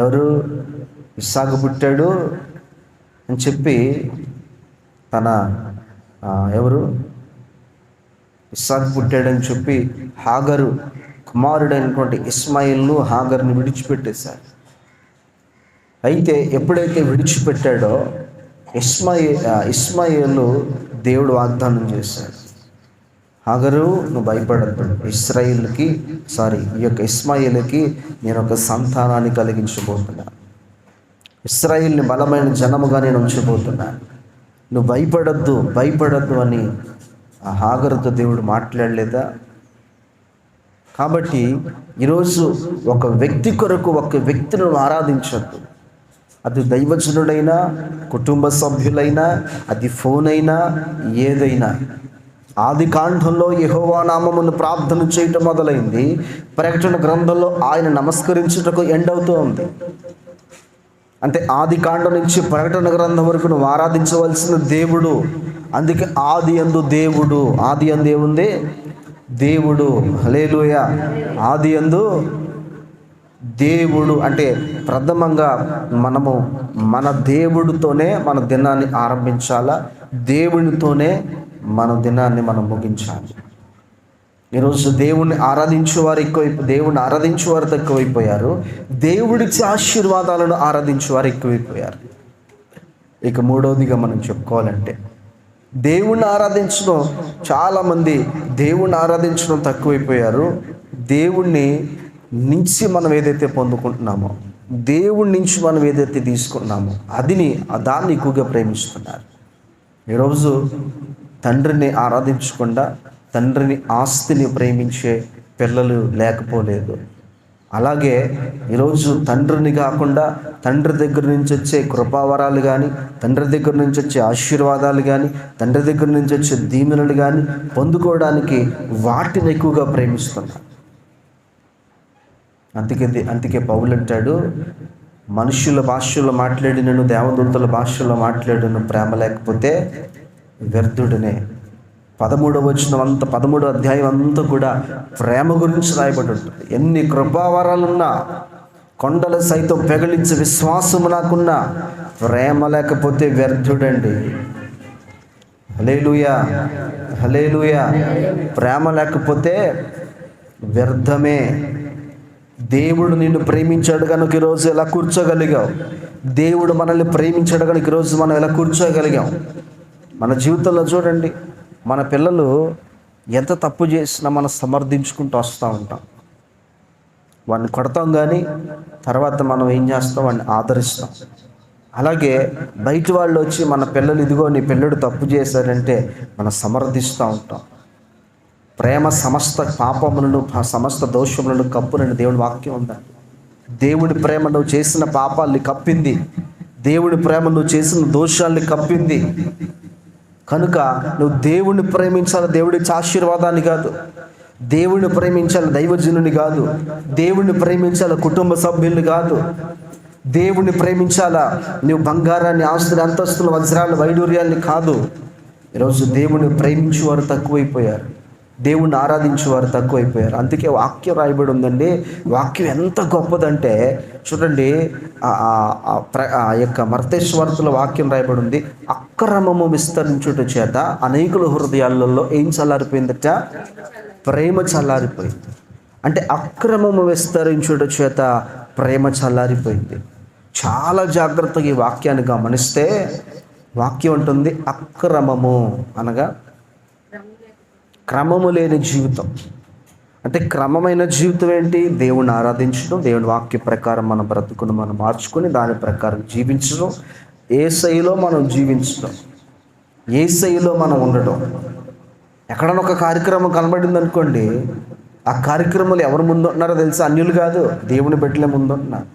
ఎవరు? ఇస్సాకు పుట్టాడు అని చెప్పి ఇస్సాకు పుట్టాడని చెప్పి హాగరు కుమారుడైనటువంటి ఇస్మాయిల్ను, హాగర్ని విడిచిపెట్టేశారు. అయితే ఎప్పుడైతే విడిచిపెట్టాడో ఇస్మాయిలు దేవుడు వాగ్దానం చేశాడు, హాగరు నువ్వు భయపడద్దు, ఈ యొక్క ఇస్మాయిల్కి నేను ఒక సంతానాన్ని కలిగించబోతున్నాను, ఇశ్రాయేలుని బలమైన జనముగా నేను ఉంచబోతున్నాను, నువ్వు భయపడద్దు అని ఆ హాగరుతో దేవుడు మాట్లాడలేదా? కాబట్టి ఈరోజు ఒక వ్యక్తి కొరకు ఒక వ్యక్తిని ఆరాధించద్దు. అది దైవజనుడైనా, కుటుంబ సభ్యులైనా, అది ఫోన్ అయినా, ఏదైనా. ఆది కాండంలో యెహోవా నామమును ప్రార్థన చేయటం మొదలైంది. ప్రకటన గ్రంథంలో ఆయన నమస్కరించుటకు ఎండ్ అవుతూ ఉంది. అంటే ఆది కాండం నుంచి ప్రకటన గ్రంథం వరకు నువ్వు ఆరాధించవలసిన దేవుడు. అందుకే ఆది యందు దేవుడు, ఆది యందు ఏముంది? దేవుడు. హల్లెలూయా. ఆది యందు దేవుడు అంటే ప్రథమంగా మనము మన దేవుడితోనే మన దినాన్ని ఆరంభించాలా, దేవునితోనే మన దినాన్ని మనం ముగించాలి. ఈరోజు దేవుణ్ణి ఆరాధించేవారు తక్కువైపోయారు, దేవుడిచ్చే ఆశీర్వాదాలను ఆరాధించేవారు ఎక్కువైపోయారు. ఇక మూడవదిగా మనం చెప్పుకోవాలంటే దేవుణ్ణి ఆరాధించడం, చాలామంది దేవుణ్ణి ఆరాధించడం తక్కువైపోయారు. దేవుణ్ణి నుంచి మనం ఏదైతే పొందుకుంటున్నామో, దేవుడి నుంచి మనం ఏదైతే తీసుకున్నామో దాన్ని ఎక్కువగా ప్రేమిస్తున్నారు. ఈరోజు తండ్రిని ఆరాధించకుండా తండ్రిని, ఆస్తిని ప్రేమించే పిల్లలు లేకపోలేదు. అలాగే ఈరోజు తండ్రిని కాకుండా తండ్రి దగ్గర నుంచి వచ్చే కృపావరాలు కానీ, తండ్రి దగ్గర నుంచి వచ్చే ఆశీర్వాదాలు కానీ, తండ్రి దగ్గర నుంచి వచ్చే దీవెనలు కానీ పొందుకోవడానికి వాటిని ఎక్కువగా ప్రేమిస్తున్నారు. అందుకే పౌలు అంటాడు, మనుషుల భాషల్లో మాట్లాడినను, దేవదూతల భాషల్లో మాట్లాడిన ప్రేమ లేకపోతే వ్యర్థుడనే. 13వ వచనం అంతా, 13వ అధ్యాయం అంతా కూడా ప్రేమ గురించి రాయబడి ఉంటుంది. ఎన్ని కృపావరాలున్నా, కొండలు సైతం పెగలించే విశ్వాసము నాకున్నా, ప్రేమ లేకపోతే వ్యర్థుడండి. హల్లెలూయా, హల్లెలూయా. ప్రేమ లేకపోతే వ్యర్థమే. దేవుడు నిన్ను ప్రేమించాడు కనుక ఈరోజు ఎలా కూర్చోగలిగావు? దేవుడు మనల్ని ప్రేమించాడు కనుక ఈరోజు మనం ఎలా కూర్చోగలిగాం? మన జీవితంలో చూడండి, మన పిల్లలు ఎంత తప్పు చేసినా మనం సమర్థించుకుంటూ వస్తూ ఉంటాం. వాడిని కొడతాం కానీ తర్వాత మనం ఏం చేస్తాం? వాడిని ఆదరిస్తాం. అలాగే బయట వాళ్ళు వచ్చి మన పిల్లలు, ఇదిగో నీ పిల్లడు తప్పు చేశారంటే మనం సమర్థిస్తూ ఉంటాం. ప్రేమ సమస్త పాపములను, సమస్త దోషములను కప్పునని దేవుని వాక్యం ఉందా? దేవుడి ప్రేమ నువ్వు చేసిన పాపాల్ని కప్పింది, దేవుడి ప్రేమ నువ్వు చేసిన దోషాల్ని కప్పింది. కనుక నువ్వు దేవుణ్ణి ప్రేమించాలి, దేవుడిచ్చే ఆశీర్వాదాన్ని కాదు. దేవుణ్ణి ప్రేమించాలి, దైవజనుని కాదు. దేవుణ్ణి ప్రేమించాలి, కుటుంబ సభ్యుల్ని కాదు. దేవుణ్ణి ప్రేమించాలా, నువ్వు బంగారాన్ని, ఆస్తులు, అంతస్తులు, వజ్రాలు, వైడూర్యాల్ని కాదు. ఈరోజు దేవుణ్ణి ప్రేమించేవారు తక్కువైపోయారు, దేవుణ్ణి ఆరాధించేవారు తక్కువైపోయారు. అందుకే వాక్యం రాయబడి ఉందండి. వాక్యం ఎంత గొప్పదంటే చూడండి, ఆ యొక్క మత్తయి సువార్తలో వాక్యం రాయబడి ఉంది. అక్రమము విస్తరించుట చేత అనేకుల హృదయాలలో ఏం చల్లారిపోయిందట? ప్రేమ చల్లారిపోయింది. అంటే అక్రమము విస్తరించుట చేత ప్రేమ చల్లారిపోయింది. చాలా జాగ్రత్తగా ఈ వాక్యాన్ని గమనిస్తే వాక్యం ఉంటుంది, అక్రమము అనగా క్రమము లేని జీవితం. అంటే క్రమమైన జీవితం ఏంటి? దేవుణ్ణి ఆరాధించడం, దేవుని వాక్య ప్రకారం మన బ్రతుకును మనం మార్చుకొని దాని ప్రకారం జీవించడం, యేసయ్యలో మనం జీవించడం, యేసయ్యలో మనం ఉండడం. ఎక్కడైనా ఒక కార్యక్రమం కనబడింది అనుకోండి, ఆ కార్యక్రమాలు ఎవరు ముందు ఉంటున్నారో తెలుసా? అన్యులు కాదు, దేవుని బిడ్డలే ముందు ఉంటున్నారు.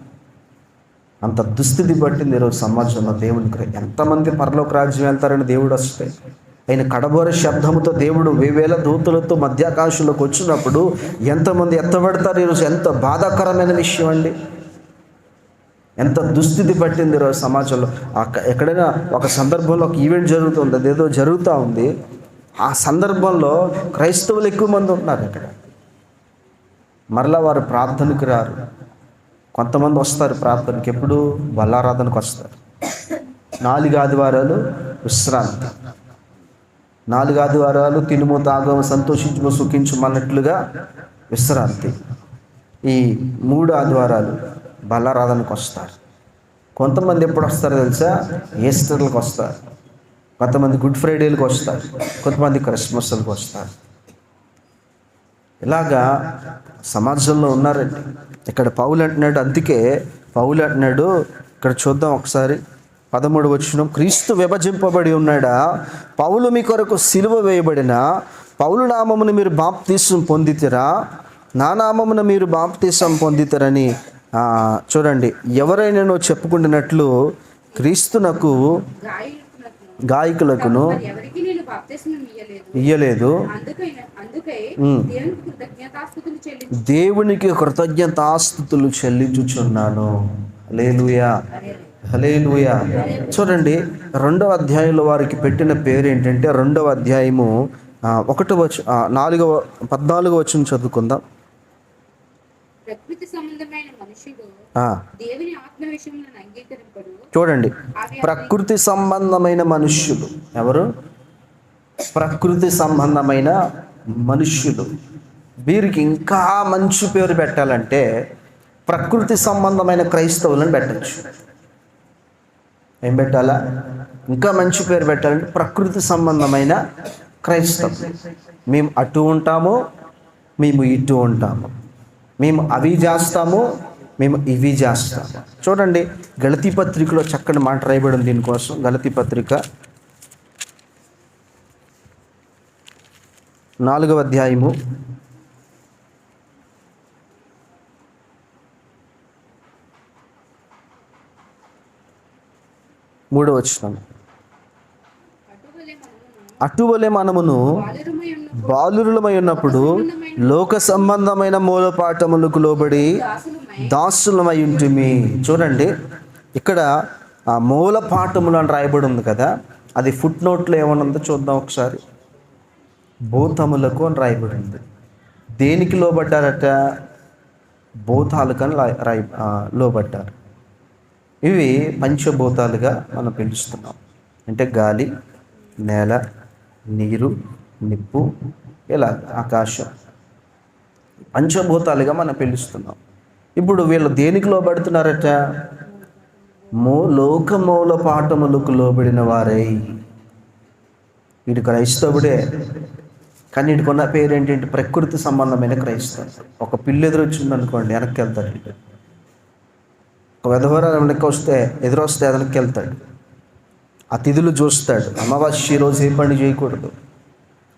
అంత దుస్థితి పట్టింది ఈరోజు సమాజంలో. దేవునికి ఎంతమంది పరలోక రాజ్యం వెళ్తారని దేవుడు వస్తే, ఆయన కడబోర శబ్దముతో దేవుడు 1000 దూతలతో మధ్యాకాశంలోకి వచ్చినప్పుడు ఎంతమంది ఎత్తబడతారు? ఈరోజు ఎంత బాధాకరమైన విషయం అండి. ఎంత దుస్థితి పట్టింది ఈరోజు సమాజంలో. ఎక్కడైనా ఒక సందర్భంలో ఒక ఈవెంట్ జరుగుతుంది, అదేదో జరుగుతూ ఉంది, ఆ సందర్భంలో క్రైస్తవులు ఎక్కువ మంది ఉంటున్నారు. అక్కడ మరలా వారు ప్రార్థనకు రారు. కొంతమంది వస్తారు ప్రార్థనకి, ఎప్పుడు? బలారాధనకు వస్తారు. 4 ఆదివారాలు విశ్రాంతి, 4 ఆదివారాలు తినుము, తాగము, సంతోషించుము, సుఖించుమన్నట్లుగా విశ్రాంతి. ఈ 3 ఆదివారాలు బలారాధనకు వస్తారు. కొంతమంది ఎప్పుడు వస్తారో తెలుసా? ఈస్టర్లకు వస్తారు, కొంతమంది గుడ్ ఫ్రైడేలకు వస్తారు, కొంతమంది క్రిస్మస్లకు వస్తారు. ఇలాగా సమాజంలో ఉన్నారండి. ఇక్కడ పౌలు అంటున్నాడు, అందుకే పౌలు అంటున్నాడు, ఇక్కడ చూద్దాం ఒకసారి 13వ వచనం. క్రీస్తు విభజింపబడి ఉన్నాడా? పౌలు మీ కొరకు సిలువ వేయబడిన పౌలు నామమును మీరు బాప్తీసం పొందితిరా? నా నామమున మీరు బాప్తీసం పొందితరని చూడండి, ఎవరైనా చెప్పుకుంటున్నట్లు క్రీస్తునకు గాయకులకును మరి ఎవరికి నేను బాప్తిస్మం ఇయ్యలేదు, అందుకై దేవునికి కృతజ్ఞతాస్తుతులు చెల్లించుచున్నాను. హల్లెలూయా, హల్లెలూయా. చూడండి, 2వ అధ్యాయంలో వారికి పెట్టిన పేరు ఏంటంటే, 2వ అధ్యాయము 14వ వచనం చదువుకుందాం. ప్రకృతి సంబంధమైన మనుషులు దేవుని ఆత్మ విషయములను అంగీకరింపడు. చూడండి, ప్రకృతి సంబంధమైన మనుష్యులు ఎవరు? ప్రకృతి సంబంధమైన మనుష్యులు. వీరికి ఇంకా మంచి పేరు పెట్టాలంటే ప్రకృతి సంబంధమైన క్రైస్తవులను పెట్టచ్చు. ఏం పెట్టాలా? ఇంకా మంచి పేరు పెట్టాలంటే ప్రకృతి సంబంధమైన క్రైస్తవులు. మేము అటు ఉంటాము, మేము ఇటు ఉంటాము, మేము అవి చేస్తాము, మేము ఇవి చేస్తాము. చూడండి, గలతీ పత్రికలో చక్కని మాట రాయబడింది దీనికోసం. గలతీ పత్రిక 4వ అధ్యాయము 3వ వచనం. అటువలే మనమును బాలురమై ఉన్నప్పుడు లోక సంబంధమైన మూలపాఠములకు లోబడి దాసులమై ఉంటిమి. చూడండి, ఇక్కడ ఆ మూలపాఠములు అని రాయబడి ఉంది కదా, అది ఫుట్ నోట్లో ఏమనుందో చూద్దాం ఒకసారి. భూతములకు అని రాయబడి ఉంది. దేనికి లోబడ్డారట? భూతాలకని లోబడ్డారు. ఇవి పంచభూతాలుగా మనం పిలుస్తున్నాం. అంటే గాలి, నేల, నీరు, నిప్పు, ఇలా ఆకాశం, పంచభూతాలుగా మనం పిలుస్తున్నాం. ఇప్పుడు వీళ్ళు దేనికి లోబడుతున్నారట? లోకమూల పాఠములకు లోబడిన వారై. వీడు క్రైస్తవుడే, కానీ వీడికున్న పేరు ఏంటంటే ప్రకృతి సంబంధమైన క్రైస్తవం. ఒక పిల్లి ఎదురొచ్చింది అనుకోండి, వెనక్కి వెళ్తాడు. ఒక విధవర వెనక్కి వస్తే ఎదురొస్తే వెనక్కి వెళ్తాడు. ఆ తిథులు చూస్తాడు. అమావాస్య రోజు ఏ పని చేయకూడదు.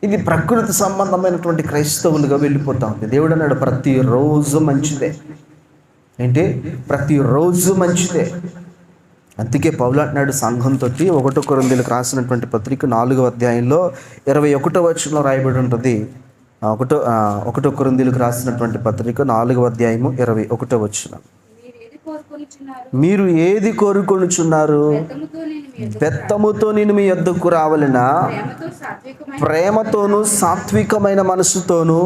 ఇది ప్రకృతి సంబంధమైనటువంటి క్రైస్తవులుగా వెళ్ళిపోతా ఉంది. దేవుడు అన్నాడు ప్రతిరోజు మంచిదే. ఏంటి? ప్రతిరోజు మంచిదే. అందుకే పౌలు అంటున్నాడు సంఘంతో, 1 కొరింథీయులకు రాసినటువంటి పత్రిక 4వ అధ్యాయంలో 21వ వచనంలో రాయబడి ఉంటుంది. 1 కొరింథీయులకు రాసినటువంటి పత్రిక 4వ అధ్యాయము 21వ వచనం. మీరు ఏది కోరుకొనుచున్నారు? బెత్తముతో నేను మీ యొద్దకు రావలెనా? ప్రేమతోను సాత్వికమైన మనసుతోనూ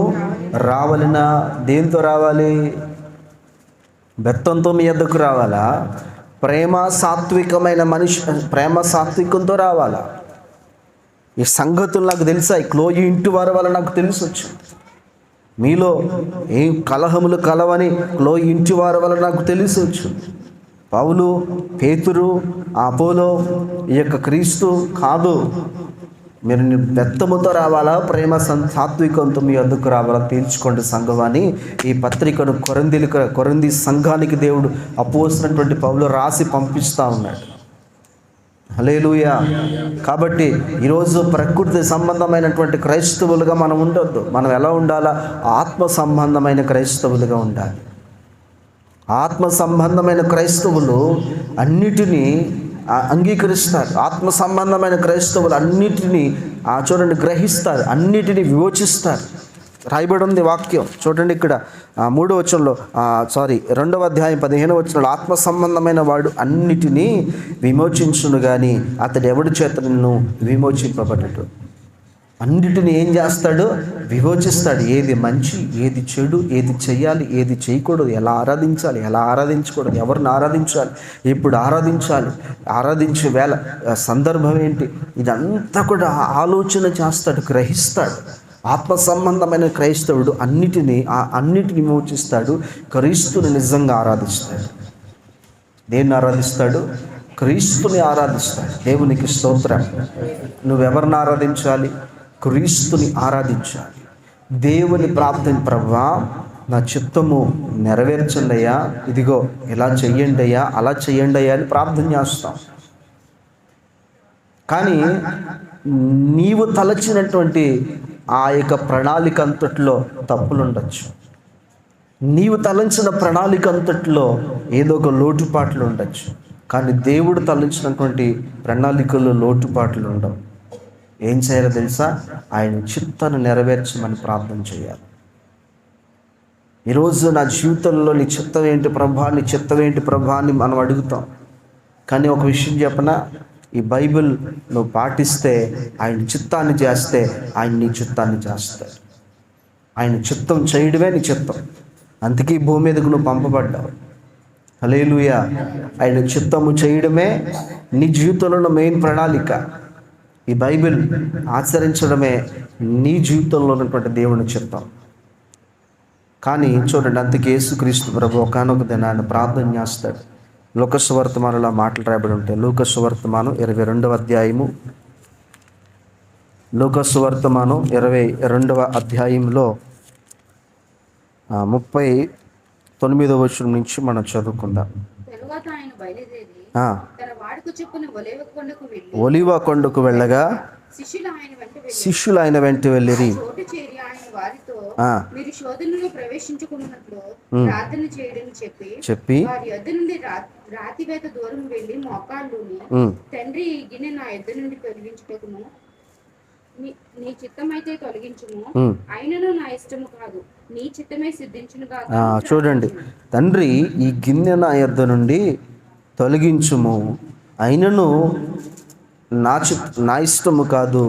రావలెనా? దేంతో రావాలి? బెత్తంతో మీ యొద్దకు రావాలా? ప్రేమ సాత్వికంతో రావాలా? ఈ సంగతులు నాకు తెలుసా? ఈ క్లోయి ఇంటి వారి వల్ల నాకు తెలిసి వచ్చింది. మీలో ఏం కలహములు కలవని క్లోయి ఇంటి వారి వల్ల నాకు తెలిసి వచ్చింది. పౌలు, పేతురు, అపోలో, ఈ యొక్క క్రీస్తు కాదు. మీరు బెత్తముతో రావాలా, ప్రేమ సాత్వికంతో మీ వద్దకు రావాలా తేల్చుకోండి సంఘమని ఈ పత్రికను కొరింథీ సంఘానికి దేవుడు అపోస్తున్నటువంటి పౌలు రాసి పంపిస్తూ ఉన్నాడు. హల్లెలూయా. కాబట్టి ఈరోజు ప్రకృతి సంబంధమైనటువంటి క్రైస్తవులుగా మనం ఉండొద్దు. మనం ఎలా ఉండాలా? ఆత్మ సంబంధమైన క్రైస్తవులుగా ఉండాలి. ఆత్మ సంబంధమైన క్రైస్తవులు అన్నిటినీ అంగీకరిస్తారు. ఆత్మ సంబంధమైన క్రైస్తవులు అన్నిటినీ చూడండి గ్రహిస్తారు, అన్నిటినీ విమోచిస్తారు. రాయబడి ఉంది వాక్యం చూడండి. ఇక్కడ 3వ వచనంలో 2వ అధ్యాయం 15వ వచనంలో ఆత్మ సంబంధమైన వాడు అన్నిటినీ విమోచించును గాని అతడు ఎవడి చేత నిన్ను విమోచింపబడడు. అన్నిటిని ఏం చేస్తాడు? విమోచిస్తాడు. ఏది మంచి, ఏది చెడు, ఏది చెయ్యాలి, ఏది చేయకూడదు, ఎలా ఆరాధించాలి, ఎలా ఆరాధించకూడదు, ఎవరిని ఆరాధించాలి, ఎప్పుడు ఆరాధించాలి, ఆరాధించే వేళ సందర్భం ఏంటి, ఇదంతా కూడా ఆలోచన చేస్తాడు, గ్రహిస్తాడు. ఆత్మ సంబంధమైన క్రైస్తవుడు అన్నిటినీ విమోచిస్తాడు. క్రీస్తుని నిజంగా ఆరాధిస్తాడు. దేన్ని ఆరాధిస్తాడు? క్రీస్తుని ఆరాధిస్తాడు. దేవునికి స్తోత్రం. నువ్వెవరిని ఆరాధించాలి? క్రీస్తుని ఆరాధించాలి. దేవుని ప్రార్థన, ప్రభువా నా చిత్తము నెరవేర్చండి అయ్యా, ఇదిగో ఇలా చెయ్యండి అయ్యా, అలా చెయ్యండి అయ్యా అని ప్రార్థన చేస్తాం. కానీ నీవు తలచినటువంటి ఆ యొక్క ప్రణాళిక అంతట్లో తప్పులు ఉండొచ్చు. నీవు తలంచిన ప్రణాళిక అంతట్లో ఏదో ఒక లోటుపాట్లు ఉండొచ్చు, కానీ దేవుడు తలంచినటువంటి ప్రణాళికల్లో లోటుపాట్లు ఉండవు. ఏం చేయాలో తెలుసా? ఆయన చిత్తాన్ని నెరవేర్చమని ప్రార్థన చేయాలి. ఈరోజు నా జీవితంలో నీ చిత్తం ఏంటి ప్రభా, నీ చిత్తం ఏంటి ప్రభా అని మనం అడుగుతాం. కానీ ఒక విషయం చెప్పనా, ఈ బైబిల్ నువ్వు పాటిస్తే, ఆయన చిత్తాన్ని చేస్తే, ఆయన నీ చిత్తాన్ని చేస్తాడు. ఆయన చిత్తం చేయడమే నీ చిత్తం. అందుకే ఈ భూమి మీదకు నువ్వు పంపబడ్డావు. హల్లెలూయా. ఆయన చిత్తము చేయడమే నీ జీవితంలో మెయిన్ ప్రణాళిక. ఈ బైబిల్ ఆచరించడమే నీ జీవితంలో ఉన్నటువంటి దేవుని చిత్తం. కానీ చూడండి, అందుకే యేసుక్రీస్తు ప్రభు ఒకానొక దినాన్ని ప్రార్థన చేస్తాడు. లూకా సువార్తమానంలో మాటలు రాయబడి ఉంటాయి. లూకా సువార్తమానం 22వ అధ్యాయము, లూకా సువార్తమానం 22వ అధ్యాయంలో 39వ వచనం నుంచి మనం చదువుకుందాం. తరువాత ఆయన బయలుదేరి ఆ, తన వాడుక చొప్పున ఒలీవ కొండకు వెళ్ళగా శిష్యులు ఆయన వెంట వెళ్ళిరి. చోటు చేరి ఆయన వారితో, ఆ, మీరు శోధనలో ప్రవేశించుకున్నట్లు ప్రార్థన చేయడని చెప్పి వారి యొద్ద నుండి రాతివేత దూరం వెళ్ళి మోకాళ్ళుని, తండ్రి ఈ గిన్నె నా యొద్ద నుండి తొలగించుటకును, నీ చిత్తమైతే తొలగించుము, అయినను నా ఇష్టము కాదు, నీ చిత్తమే సిద్ధించును గాక. చూడండి, తండ్రి ఈ గిన్నె నా యొద్ద నుండి తొలగించుము, అయినను నా ఇష్టము కాదు,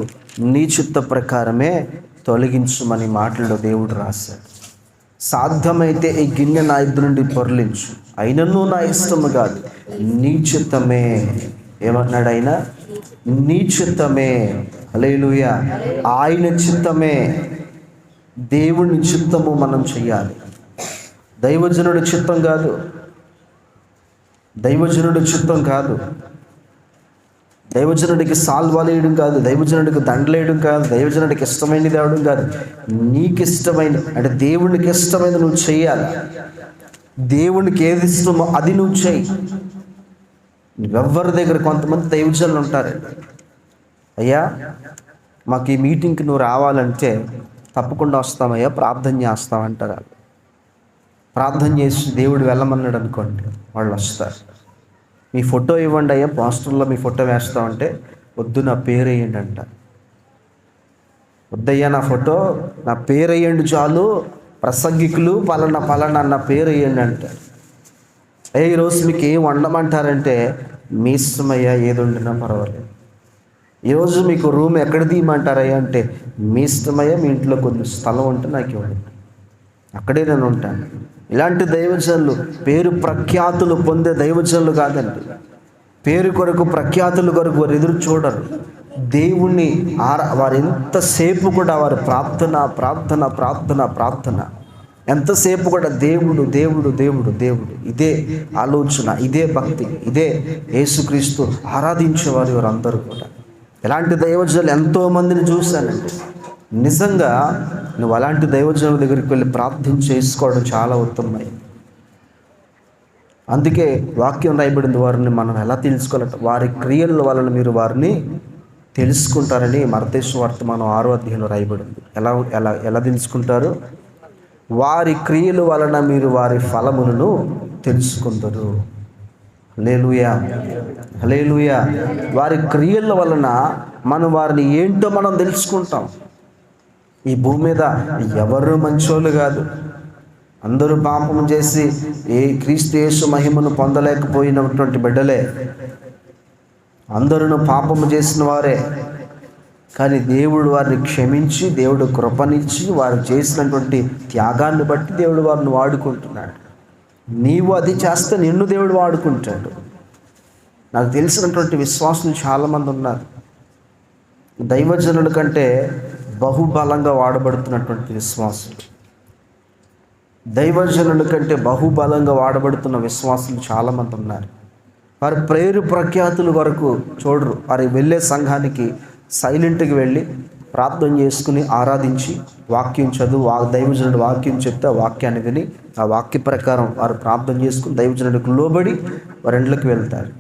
నీ చిత్త ప్రకారమే తొలగించుమని మాటల్లో దేవుడు రాశాడు. సాధ్యమైతే ఈ గిన్నె నా యొద్ద నుండి పొరలించు, అయినను నా ఇష్టము కాదు, నీ చిత్తమే. ఏమన్నాడు ఆయన? నీ చిత్తమే. హల్లెలూయా. ఆయన చిత్తమే. దేవుని చిత్తము మనం చెయ్యాలి. దైవజనుడి చిత్తం కాదు, దైవజనుడి చిత్తం కాదు, దైవజనుడికి సాల్వాలేయడం కాదు, దైవజనుడికి దండలేయడం కాదు, దైవజనుడికి ఇష్టమైనది అవడం కాదు. నీకు ఇష్టమైన, అంటే దేవునికి ఇష్టమైనది నువ్వు చెయ్యాలి. దేవునికి ఏది ఇష్టమో అది నువ్వు చెయ్యి. ఎవరి దగ్గర కొంతమంది దైవజనులు ఉంటారు, అయ్యా మాకు ఈ మీటింగ్కి నువ్వు రావాలంటే తప్పకుండా వస్తామయ్యా, ప్రార్థన చేస్తామంటారు. ప్రార్థన చేసి దేవుడు వెళ్ళమన్నాడు అనుకోండి, వాళ్ళు వస్తారు. మీ ఫోటో ఇవ్వండి అయ్యా, పోస్టర్లో మీ ఫోటో వేస్తామంటే వద్దు, నా పేరు వేయండి అంట. వద్దయ్యా నా ఫోటో, నా పేరు వేయండి చాలు, ప్రసంగికులు పలానా పలానా నా పేరు వేయండి అంటారు. ఈరోజు మీకు ఏం వండమంటారంటే మీ ఇష్టమయ్యా, ఏది వండినా పర్వాలేదు. ఈరోజు మీకు రూమ్ ఎక్కడ తీయమంటారయ్యా అంటే మీ ఇష్టమయ్యా, మీ ఇంట్లో కొన్ని స్థలం ఉంటే నాకు ఇవ్వండి, అక్కడే నేను ఉంటాను. ఇలాంటి దైవజనులు పేరు ప్రఖ్యాతులు పొందే దైవజనులు కాదండి. పేరు కొరకు ప్రఖ్యాతుల కొరకు వారు ఎదురు చూడరు. దేవుణ్ణి వారు ఎంతసేపు కూడా వారు ప్రార్థన ప్రార్థన ప్రార్థన ప్రార్థన, ఎంతసేపు కూడా దేవుడు దేవుడు దేవుడు దేవుడు, ఇదే ఆలోచన, ఇదే భక్తి, ఇదే యేసుక్రీస్తు ఆరాధించేవారు వారందరూ కూడా. ఇలాంటి దైవజనులు ఎంతోమందిని చూశానండి. నిజంగా నువ్వు అలాంటి దైవజనుల దగ్గరికి వెళ్ళి ప్రార్థన చేసుకోవడం చాలా ఉత్తమమైంది. అందుకే వాక్యం రాయబడింది, వారిని మనం ఎలా తెలుసుకోవాలంటే వారి క్రియల వలన మీరు వారిని తెలుసుకుంటారని మత్తయి సువార్తమానం 6వ అధ్యాయంలో రాయబడింది. ఎలా ఎలా ఎలా తెలుసుకుంటారు? వారి క్రియల వలన మీరు వారి ఫలములను తెలుసుకుంటారు. హల్లెలూయా, హల్లెలూయా. వారి క్రియల వలన మనం వారిని ఏంటో మనం తెలుసుకుంటాం. ఈ భూమి మీద ఎవరు మంచోళ్ళు కాదు, అందరూ పాపం చేసి క్రీస్తు యేసు మహిమను పొందలేకపోయినటువంటి బిడ్డలే, అందరూ పాపము చేసిన వారే. కానీ దేవుడు వారిని క్షమించి, దేవుడు కృపనిచ్చి, వారు చేసినటువంటి త్యాగాన్ని బట్టి దేవుడు వారిని వాడుకుంటున్నాడు. నీవు అది చేస్తే నిన్ను దేవుడు వాడుకుంటాడు. నాకు తెలిసినటువంటి విశ్వాసులు చాలామంది ఉన్నారు, దైవజనుల కంటే బహుబలంగా వాడబడుతున్నటువంటి విశ్వాసులు, దైవజనుల కంటే బహుబలంగా వాడబడుతున్న విశ్వాసులు చాలామంది ఉన్నారు. వారి పేరు ప్రఖ్యాతుల వరకు చూడరు. వారి వెళ్ళే సంఘానికి సైలెంట్గా వెళ్ళి ప్రార్థన చేసుకుని ఆరాధించి వాక్యం చదువు, దైవజనుడు వాక్యం చెప్తే ఆ వాక్యాన్ని విని ఆ వాక్య ప్రకారం వారు ప్రార్థన చేసుకుని దైవజనుడికి లోబడి వారి ఇంట్లోకి వెళ్తారు.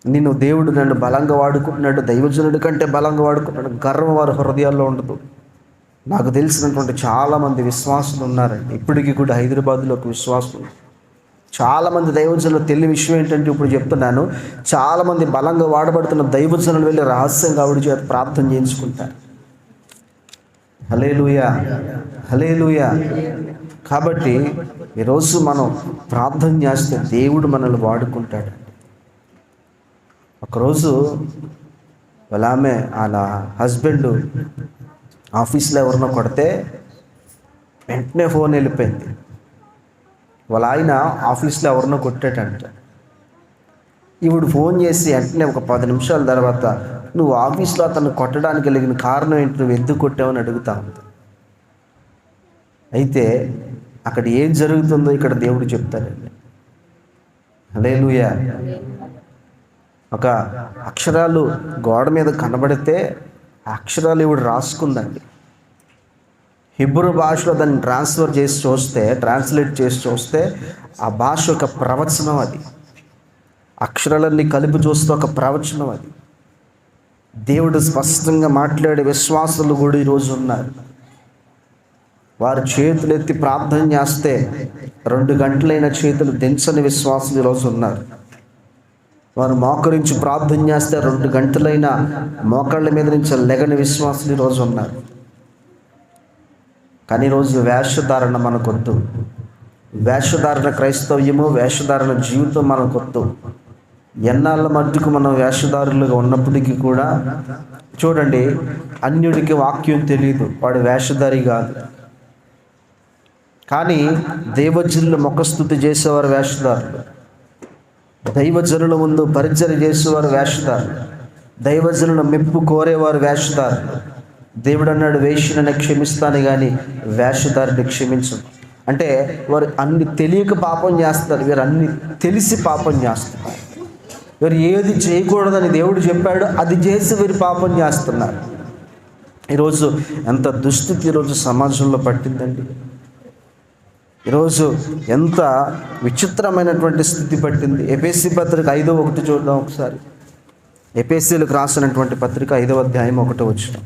నిన్ను దేవుడు నన్ను బలంగా వాడుకుంటున్నాడు, దైవజనుడి కంటే బలంగా వాడుకుంటున్నాడు, గర్వం వారి హృదయాల్లో ఉండదు. నాకు తెలిసినటువంటి చాలామంది విశ్వాసులు ఉన్నారండి. ఇప్పటికీ కూడా హైదరాబాద్లో ఒక విశ్వాసులు, చాలామంది దైవజనులు. తెలియ విషయం ఏంటంటే ఇప్పుడు చెప్తున్నాను, చాలామంది బలంగా వాడబడుతున్న దైవజనులు వెళ్ళి రహస్యంగా ఆవిడ చేత ప్రార్థన చేయించుకుంటారు. హల్లెలూయా, హల్లెలూయా. కాబట్టి ఈరోజు మనం ప్రార్థన చేస్తే దేవుడు మనల్ని వాడుకుంటాడు. ఒకరోజు వాళ్ళ హస్బెండ్ ఆఫీస్లో ఎవరినో కొడితే వెంటనే ఫోన్ వెళ్ళిపోయింది. వాళ్ళ ఆయన ఆఫీస్లో ఎవరినో కొట్టాడంట. ఇప్పుడు ఫోన్ చేసి వెంటనే ఒక 10 నిమిషాల తర్వాత, నువ్వు ఆఫీస్లో అతను కొట్టడానికి కలిగిన కారణం ఏంటి, నువ్వు ఎందుకు కొట్టావని అడుగుతా ఉంది. అయితే అక్కడ ఏం జరుగుతుందో ఇక్కడ దేవుడు చెప్తాడండి. హల్లెలూయా. ఒక అక్షరాలు గోడ మీద కనబడితే ఆ అక్షరాలు ఇవిడు రాసుకుందండి. హిబ్రూ భాషలో దాన్ని ట్రాన్స్లేట్ చేసి చూస్తే ఆ భాష ఒక ప్రవచనం. అది అక్షరాలన్నీ కలిపి చూస్తే ఒక ప్రవచనం. అది దేవుడు స్పష్టంగా మాట్లాడే విశ్వాసులు కూడా ఈరోజు ఉన్నారు. వారు చేతులెత్తి ప్రార్థన చేస్తే 2 గంటలైన చేతులు దించని విశ్వాసులు ఈరోజు ఉన్నారు. వారు మోకరించి ప్రార్థన చేస్తే 2 గంటలైన మోకాళ్ళ మీద నుంచి లెగని విశ్వాసులు ఈరోజు ఉన్నారు. కానీ ఈరోజు వేషధారణ మనకొద్దు. వేషధారణ క్రైస్తవ్యము, వేషధారణ జీవితం మనకొద్దు. ఎన్నాళ్ళ మట్టుకు మనం వేషధారులుగా ఉన్నప్పటికీ కూడా చూడండి, అన్యుడికి వాక్యం తెలియదు, వాడు వేషధారి కాదు. కానీ దైవజనులు ముఖస్తుతి చేసేవారు వేషధారులు, దైవజనుల ముందు పరిచర్య చేసేవారు వేషధారులు, దైవజనుల మెప్పు కోరేవారు వేషధారులు. దేవుడు అన్నాడు, వేశ్యనని క్షమిస్తాను కానీ వేషధారిని క్షమించను. అంటే వారు అన్ని తెలియక పాపం చేస్తారు, వీరు అన్ని తెలిసి పాపం చేస్తున్నారు. వీరు ఏది చేయకూడదని దేవుడు చెప్పాడు అది చేసి వీరు పాపం చేస్తున్నారు. ఈరోజు ఎంత దుస్థితి ఈరోజు సమాజంలో పట్టిందండి. ఈరోజు ఎంత విచిత్రమైనటువంటి స్థితి పట్టింది. ఎఫెసీ పత్రిక 5:1 చూద్దాం ఒకసారి. ఎఫెసీలకు రాసినటువంటి పత్రిక 5వ అధ్యాయం 1వ వచనం.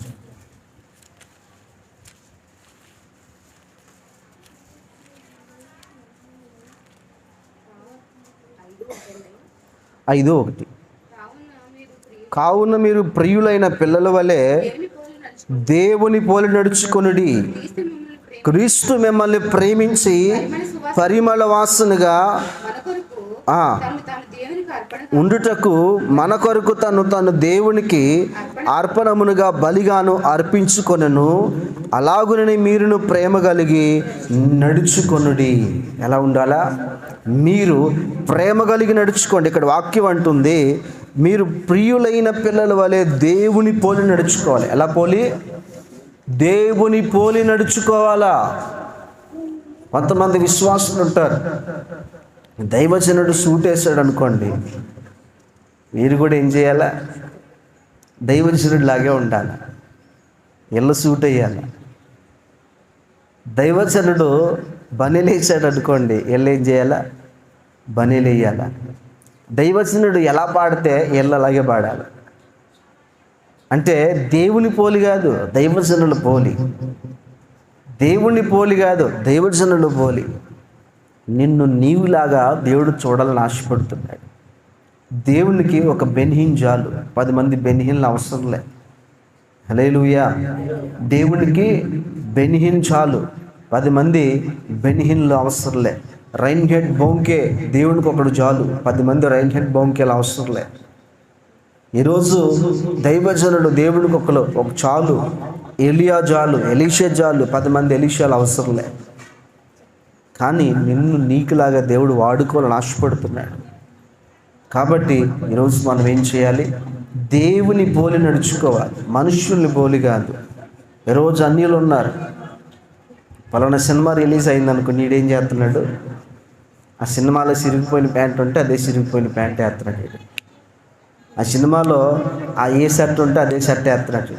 కావున మీరు ప్రియులైన పిల్లల వలె దేవుని పోలి నడుచుకొనుడి. క్రీస్తు మిమ్మల్ని ప్రేమించి పరిమళ వాసనగా ఉండుటకు మన కొరకు తను దేవునికి అర్పణమునుగా బలిగాను అర్పించుకొనెను. అలాగునని మీరును ప్రేమ కలిగి నడుచుకొనుడి. ఎలా ఉండాలా? మీరు ప్రేమ కలిగి నడుచుకోండి. ఇక్కడ వాక్యం అంటుంది, మీరు ప్రియులైన పిల్లల వలె దేవుని పోలి నడుచుకోవాలి. ఎలా పోలి? దేవుని పోలి నడుచుకోవాలా. కొంతమంది విశ్వాసులు ఉంటారు, దైవజనుడు సూట్ వేసాడు అనుకోండి, మీరు కూడా ఏం చేయాలా? దైవజనుడు లాగే ఉండాలి, ఎల్ల సూట్ వేయాలి. దైవజనుడు బనీలు వేసాడు అనుకోండి, ఎల్ల ఏం చేయాలా? బనీలు వేయాలా. దైవజనుడు ఎలా పాడితే ఎల్ల అలాగే పాడాలి. అంటే దేవుని పోలి కాదు, దైవజనుల పోలి. దేవుని పోలి కాదు, దైవజనుల పోలి. నిన్ను నీవులాగా దేవుడు చూడాలని ఆశపడుతున్నాడు. దేవునికి ఒక బెన్హీన్ చాలు, 10 మంది బెన్హీన్లు అవసరంలే. హల్లెలూయా. దేవునికి బెన్హీన్ చాలు, 10 మంది బెన్హీన్లు అవసరంలే. రైన్ హెడ్ బౌంకే దేవునికి ఒకడు చాలు, 10 మంది రైన్ హెడ్ బౌంకేలు అవసరంలే. ఈరోజు దైవజనుడు దేవునికి ఒక చాలు, ఎలియా చాలు, ఎలీషా చాలు, 10 మంది ఎలీషాలు అవసరంలే. కానీ నిన్ను నీకులాగా దేవుడు వాడుకోవాలని ఆశపడుతున్నాడు. కాబట్టి ఈరోజు మనం ఏం చేయాలి? దేవుని పోలి నడుచుకోవాలి, మనుషుల్ని పోలి కాదు. ఈరోజు అన్యులు ఉన్నారు, పలానా సినిమా రిలీజ్ అయిందనుకో, నీడేం చేస్తున్నాడు? ఆ సినిమాలో సిరిగిపోయిన ప్యాంట్ ఉంటే అదే సిరిగిపోయిన ప్యాంట్ వేస్తున్నాడు. ఆ సినిమాలో ఏ షర్ట్ ఉంటే అదే షర్ట్ వేస్తున్నాడు.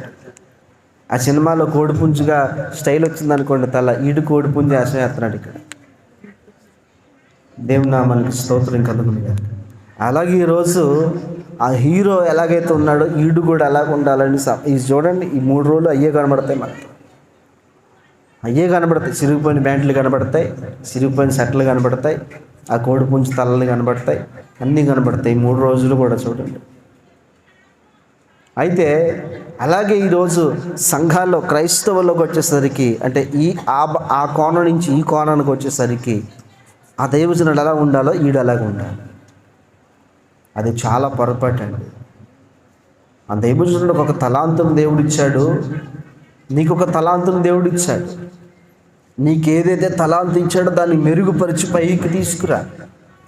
ఆ సినిమాలో కోడిపుంజుగా స్టైల్ వచ్చిందనుకోండి, ఈడు కోడిపుంజు వేస్తున్నాడు. ఇక్కడ దేవుని నామానికి స్తోత్రం కలుగునుగా. అలాగే ఈరోజు ఆ హీరో ఎలాగైతే ఉన్నాడో ఈడు కూడా అలాగ ఉండాలని ఇది చూడండి. ఈ 3 రోజులు అయ్యే కనబడతాయి మనకి. అయ్యే కనబడతాయి. చిరిగిపోయిన బ్యాంట్లు కనబడతాయి, చిరిగిపోయిన షర్ట్లు కనబడతాయి, ఆ కోడి పుంజు తలలు కనబడతాయి, అన్నీ కనబడతాయి 3 రోజులు కూడా చూడండి. అయితే అలాగే ఈరోజు సంఘాల్లో క్రైస్తవుల్లోకి వచ్చేసరికి, అంటే ఆ కోణం నుంచి ఈ కోణానికి వచ్చేసరికి ఆ దైవజనుడు ఎలా ఉండాలో ఈడు అలాగే ఉండాలి. అది చాలా పొరపాటు అండి. ఆ దైవజనుడికి ఒక తలాంతును దేవుడిచ్చాడు, నీకు ఒక తలాంతును దేవుడిచ్చాడు. నీకేదైతే తలాంతు ఇచ్చాడో దాన్ని మెరుగుపరిచి పైకి తీసుకురా.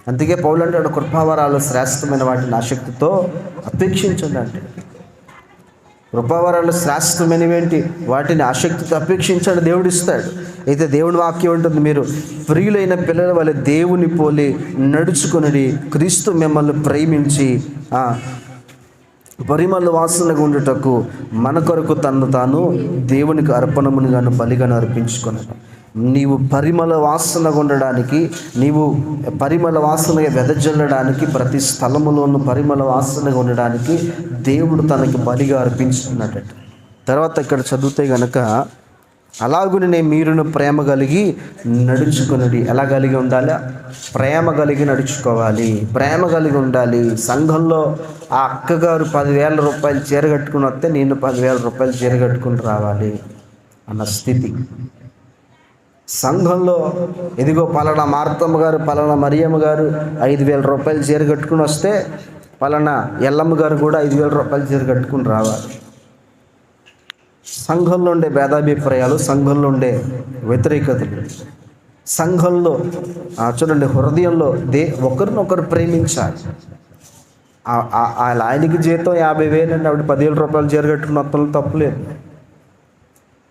అందుకే పౌలు అంటాడు, కృపావరాలు శ్రేష్టమైన వాటిని ఆసక్తితో అపేక్షించండి అంటే. కృపావరాలు శ్రేష్టమైనవేంటి, వాటిని ఆసక్తితో అపేక్షించండి, దేవుడు ఇస్తాడు. అయితే దేవుని వాక్యం ఉంటుంది, మీరు ప్రియులైన పిల్లల వలె దేవుని పోలి నడుచుకుని క్రీస్తు మిమ్మల్ని ప్రేమించి పరిమళ వాసనగా ఉండుటకు మన కొరకు తను తాను దేవునికి అర్పణమునుగాను బలిగాను అర్పించుకున్నాను. నీవు పరిమళ వాసనగా ఉండడానికి, నీవు పరిమళ వాసనగా వెదజల్లడానికి, ప్రతి స్థలములోనూ పరిమళ వాసనగా ఉండడానికి దేవుడు తనకి బలిగా అర్పించుకున్నాడట. తర్వాత ఇక్కడ చదివితే గనక, అలాగునే మీరును ప్రేమ కలిగి నడుచుకున్నది. ఎలా కలిగి ఉండాలి? ప్రేమ కలిగి నడుచుకోవాలి, ప్రేమ కలిగి ఉండాలి. సంఘంలో ఆ అక్కగారు 10,000 రూపాయలు చీర కట్టుకుని వస్తే నేను 10,000 రూపాయలు చీర కట్టుకుని రావాలి అన్న స్థితి. సంఘంలో ఇదిగో పలానా మార్తమ్మ గారు, పలానా మరియమ్మ గారు 5,000 రూపాయలు చీర కట్టుకుని వస్తే పలానా ఎల్లమ్మ గారు కూడా 5,000 రూపాయలు చీర కట్టుకుని రావాలి. సంఘంలో ఉండే భేదాభిప్రాయాలు, సంఘంలో ఉండే వ్యతిరేకతలు, సంఘంలో చూడండి, హృదయంలో ఒకరినొకరు ప్రేమించాలి. ఆయనకి జీతం 50,000 అండి, ఆవిడ 10,000 రూపాయలు చీర కట్టుకుని మొత్తం తప్పులేదు.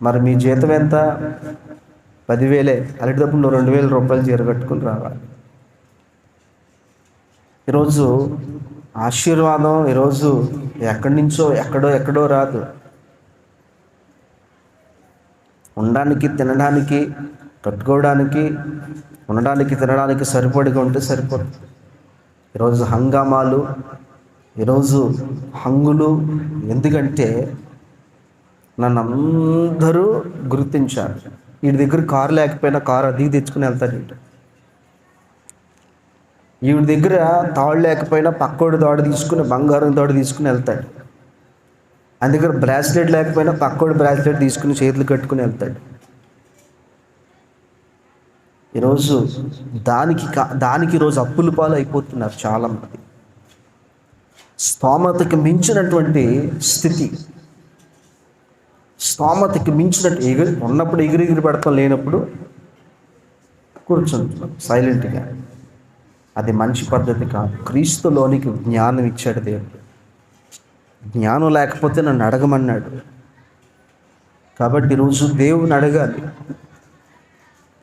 మరి మీ జీతం ఎంత? 10,000. అలాంటప్పుడు నువ్వు 2,000 రూపాయలు చీర కట్టుకుని రావాలి. ఈరోజు ఆశీర్వాదం ఈరోజు ఎక్కడి నుంచో ఎక్కడో రాదు. ఉండడానికి, తినడానికి, కట్టుకోవడానికి, ఉండడానికి, తినడానికి సరిపడిగా ఉంటే సరిపోతుంది. ఈరోజు హంగామాలు, ఈరోజు హంగులు. ఎందుకంటే నన్ను అందరూ గుర్తించారు. వీడి దగ్గర కారు లేకపోయినా కారు అదిగి తెచ్చుకుని వెళ్తాడు. వీడి దగ్గర తాడు లేకపోయినా పక్కోడి తాడు తీసుకుని, బంగారం తాడు తీసుకుని వెళ్తాడు. ఆయన దగ్గర బ్రాస్లెట్ లేకపోయినా పక్కోడి బ్రాస్లెట్ తీసుకుని చేతులు కట్టుకుని వెళ్తాడు. ఈరోజు దానికి ఈరోజు అప్పుల పాలు అయిపోతున్నారు చాలామంది. స్తోమతకి మించినటువంటి స్థితి, స్తోమతకి మించినట్టు ఉన్నప్పుడు ఎగిరి పెడతాం, లేనప్పుడు కూర్చుంటున్నాం సైలెంట్గా. అది మంచి పద్ధతి కాదు. క్రీస్తులోనికి జ్ఞానం ఇచ్చాడు దేవుడు. జ్ఞానం లేకపోతే నన్ను అడగమన్నాడు. కాబట్టి ఈరోజు దేవుని అడగాలి.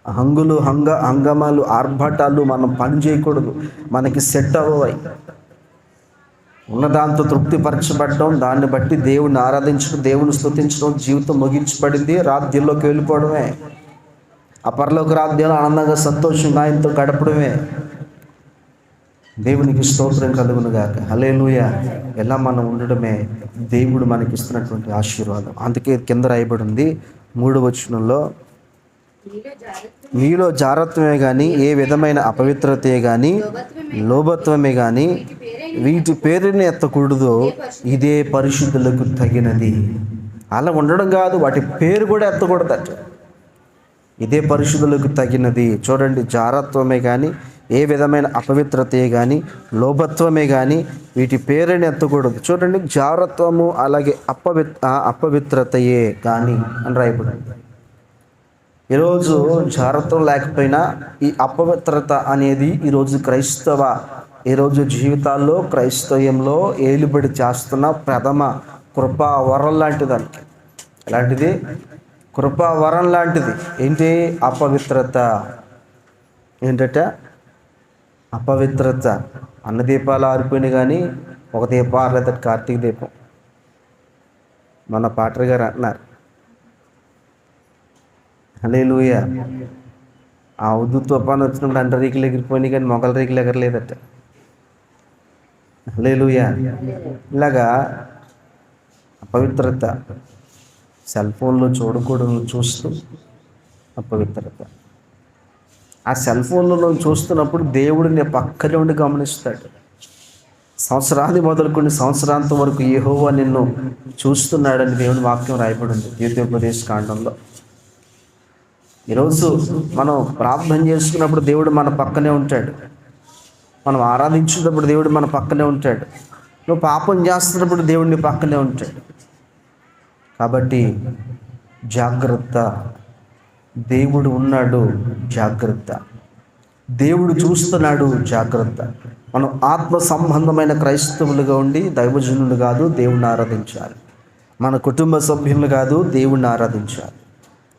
హంగమాలు, ఆర్భాటాలు మనం పని చేయకూడదు. మనకి సెట్ అవ్వయి. ఉన్నదాంతో తృప్తిపరచబడడం, దాన్ని బట్టి దేవుని ఆరాధించడం, దేవుని స్తుతించడం, జీవితం ముగించబడింది. రాజ్యంలోకి వెళ్ళిపోవడమే, ఆ పరలోక రాజ్యంలో ఆనందంగా సంతోషంగా ఆయనతో గడపడమే. దేవునికి స్తోత్రం కలుగునుగాక. హల్లెలూయా. ఎలా మనం ఉండడమే దేవుడు మనకి ఇస్తున్నటువంటి ఆశీర్వాదం. అందుకే కింద రాయబడి ఉంది 3వ వచనంలో, మీలో జారత్వమే కానీ, ఏ విధమైన అపవిత్రతే కానీ, లోభత్వమే కానీ వీటి పేరుని ఎత్తకూడదు, ఇదే పరిశుద్ధులకు తగినది. అలా ఉండడం కాదు, వాటి పేరు కూడా ఎత్తకూడదట. ఇదే పరిశుద్ధులకు తగినది. చూడండి, జారత్వమే కానీ, ఏ విధమైన అపవిత్రతే కానీ, లోభత్వమే కానీ వీటి పేరుని ఎత్తకూడదు. చూడండి, జారత్వము అలాగే అపవిత్రతయే కానీ అని రాయబడింది. ఈరోజు జారత్వం లేకపోయినా ఈ అపవిత్రత అనేది ఈరోజు జీవితాల్లో, క్రైస్తవ్యంలో ఏలుబడి చేస్తున్న ప్రథమ కృపావరం లాంటిదానికి. ఎలాంటిది? కృపావరం లాంటిది. ఏంటి? అపవిత్రత. ఏంటంటే అపవిత్రత. అన్న దీపాలు ఆరిపోయినాయి కానీ ఒక దీపం ఆరలేదు, కార్తీక దీపం. మన పాటర్ గారు అన్నారు, హల్లెలూయా. ఆ ఉద్దు తుఫాను వచ్చినప్పుడు అంట రీకులు ఎగిరిపోయినాయి కానీ మొగల రీకులు ఎగరలేదట. హల్లెలూయా. ఇలాగా అపవిత్రత. సెల్ ఫోన్లో చూడకూడదు చూస్తూ, అపవిత్రత. ఆ సెల్ ఫోన్లో మనం చూస్తున్నప్పుడు దేవుడు నీ పక్కనే ఉండి గమనిస్తాడు. సంవత్సరాది మొదలుకొని సంవత్సరాంతం వరకు యెహోవా నిన్ను చూస్తున్నాడని దేవుని వాక్యం రాయబడింది ద్వితీయోపదేశ కాండంలో. ఈరోజు మనం ప్రార్థన చేసుకున్నప్పుడు దేవుడు మన పక్కనే ఉంటాడు. మనం ఆరాధించినప్పుడు దేవుడు మన పక్కనే ఉంటాడు. నువ్వు పాపం చేస్తున్నప్పుడు దేవుడు నీ పక్కనే ఉంటాడు. కాబట్టి జాగ్రత్త. దేవుడు ఉన్నాడు, జాగ్రత్త. దేవుడు చూస్తున్నాడు, జాగ్రత్త. మనం ఆత్మ సంబంధమైన క్రైస్తవులుగా ఉండి దైవజనులు కాదు, దేవుణ్ణి ఆరాధించాలి. మన కుటుంబ సభ్యులు కాదు, దేవుణ్ణి ఆరాధించాలి.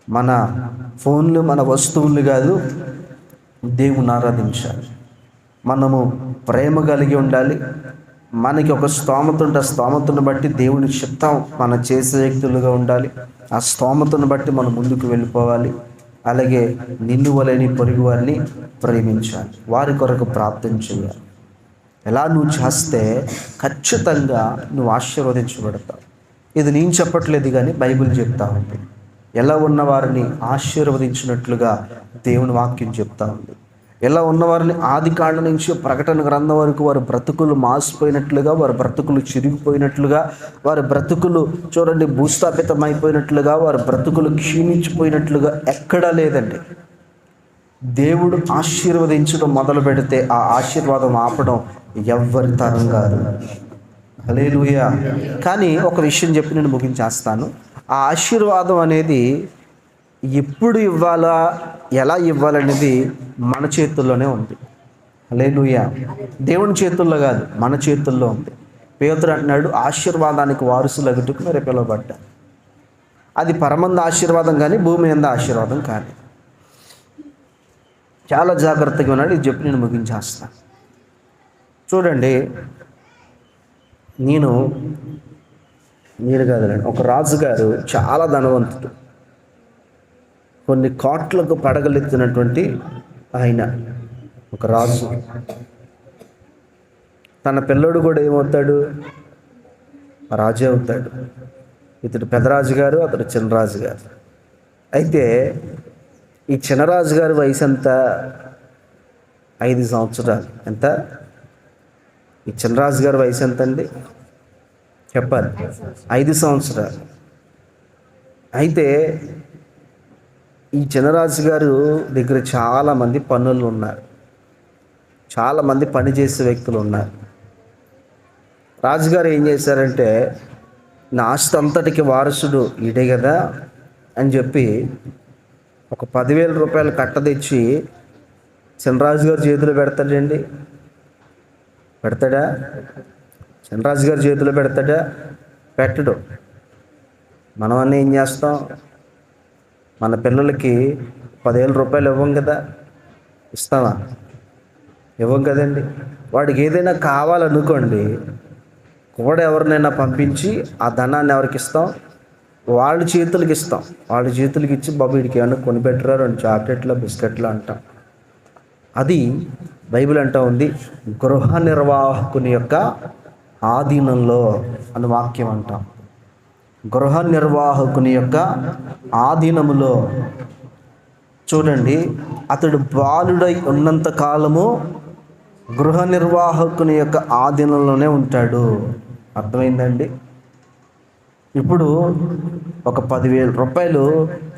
మన ఫోన్లు, మన వస్తువులు కాదు, దేవుణ్ణి ఆరాధించాలి. మనము ప్రేమ కలిగి ఉండాలి. మనకి ఒక స్తోమత ఉంటే ఆ స్తోమతను బట్టి దేవుని చిత్తం మనం చేసే వ్యక్తులుగా ఉండాలి. ఆ స్తోమతను బట్టి మనం ముందుకు వెళ్ళిపోవాలి. అలాగే నిన్ను వలని పొరుగు వారిని ప్రేమించాలి, వారి కొరకు ప్రార్థన చేయాలి. ఎలా నువ్వు చేస్తే ఖచ్చితంగా నువ్వు ఆశీర్వదించబడతావు. ఇది నేను చెప్పట్లేదు కానీ బైబిల్ చెప్తా ఉంది. ఎలా ఉన్న వారిని ఆశీర్వదించినట్లుగా దేవుని వాక్యం చెప్తా ఉంది. ఎలా ఉన్నవారిని ఆది కాండం నుంచి ప్రకటన గ్రంథం వరకు వారి బ్రతుకులు మాసిపోయినట్లుగా, వారి బ్రతుకులు చిరిగిపోయినట్లుగా, వారి బ్రతుకులు చూడండి భూస్థాపితం అయిపోయినట్లుగా, వారి బ్రతుకులు క్షీణించిపోయినట్లుగా ఎక్కడా లేదండి. దేవుడు ఆశీర్వదించడం మొదలు పెడితే ఆ ఆశీర్వాదం ఆపడం ఎవ్వరి తరం కాదు. హల్లెలూయా. కానీ ఒక విషయం చెప్పి నేను ముగించేస్తాను. ఆ ఆశీర్వాదం అనేది ఎప్పుడు ఇవ్వాలా, ఎలా ఇవ్వాలనేది మన చేతుల్లోనే ఉంది. హల్లెలూయా. దేవుని చేతుల్లో కాదు, మన చేతుల్లో ఉంది. పేతురు అంటున్నాడు, ఆశీర్వాదానికి వారసులగుటకు మీరు పిలువబడ్డారు. అది పరమంద ఆశీర్వాదం కానీ భూమి మీద ఆశీర్వాదం కానీ. చాలా జాగ్రత్తగా ఉన్నాడు. ఇది చెప్పి నేను ముగించేస్తాను. చూడండి, మీరు కాదులేండి, ఒక రాజుగారు చాలా ధనవంతుడు, కొన్ని కోట్లకు పడగలెత్తినటువంటి ఆయన ఒక రాజు. తన పిల్లడు కూడా ఏమవుతాడు? రాజే అవుతాడు. ఇతడు పెద్దరాజు గారు, అతడు చిన్నరాజు గారు. అయితే ఈ చిన్నరాజు గారి వయసు ఎంత? 5 సంవత్సరాలు. ఎంత? ఈ చిన్నరాజు గారి వయసు ఎంత అండి? చెప్పాలి. 5 సంవత్సరాలు. అయితే ఈ చిన్నరాజు గారు దగ్గర చాలామంది పనులు ఉన్నారు, చాలామంది పని చేసే వ్యక్తులు ఉన్నారు. రాజుగారు ఏం చేశారంటే, నా ఆస్తి అంతటికి వారసుడు ఈడే కదా అని చెప్పి ఒక 10,000 రూపాయలు కట్ట తెచ్చి చిన్నరాజు గారి చేతిలో పెడతాడండి. పెడతాడా? చిన్నరాజు గారి చేతిలో పెడతాడా? పెట్టడు. మనం అన్నీ ఏం చేస్తాం? మన పిల్లలకి 10,000 రూపాయలు ఇవ్వం కదా, ఇస్తావా? ఇవ్వం కదండి. వాడికి ఏదైనా కావాలనుకోండి, కూడా ఎవరినైనా పంపించి ఆ ధనాన్ని ఎవరికి ఇస్తాం? వాళ్ళ చేతులకి ఇస్తాం. వాళ్ళ చేతులకి ఇచ్చి, బాబు వీడికి ఏమన్నా కొనిపెట్టరా, 2 చాక్లెట్లు బిస్కెట్లు అంటాం. అది బైబిల్ అంటా ఉంది, గృహ నిర్వాహకుని యొక్క ఆధీనంలో అని వాక్యం అంటాం. గృహ నిర్వాహకుని యొక్క ఆధీనములో. చూడండి, అతడు బాలుడై ఉన్నంత కాలము గృహ నిర్వాహకుని యొక్క ఆధీనంలోనే ఉంటాడు. అర్థమైందండి? ఇప్పుడు ఒక 10,000 రూపాయలు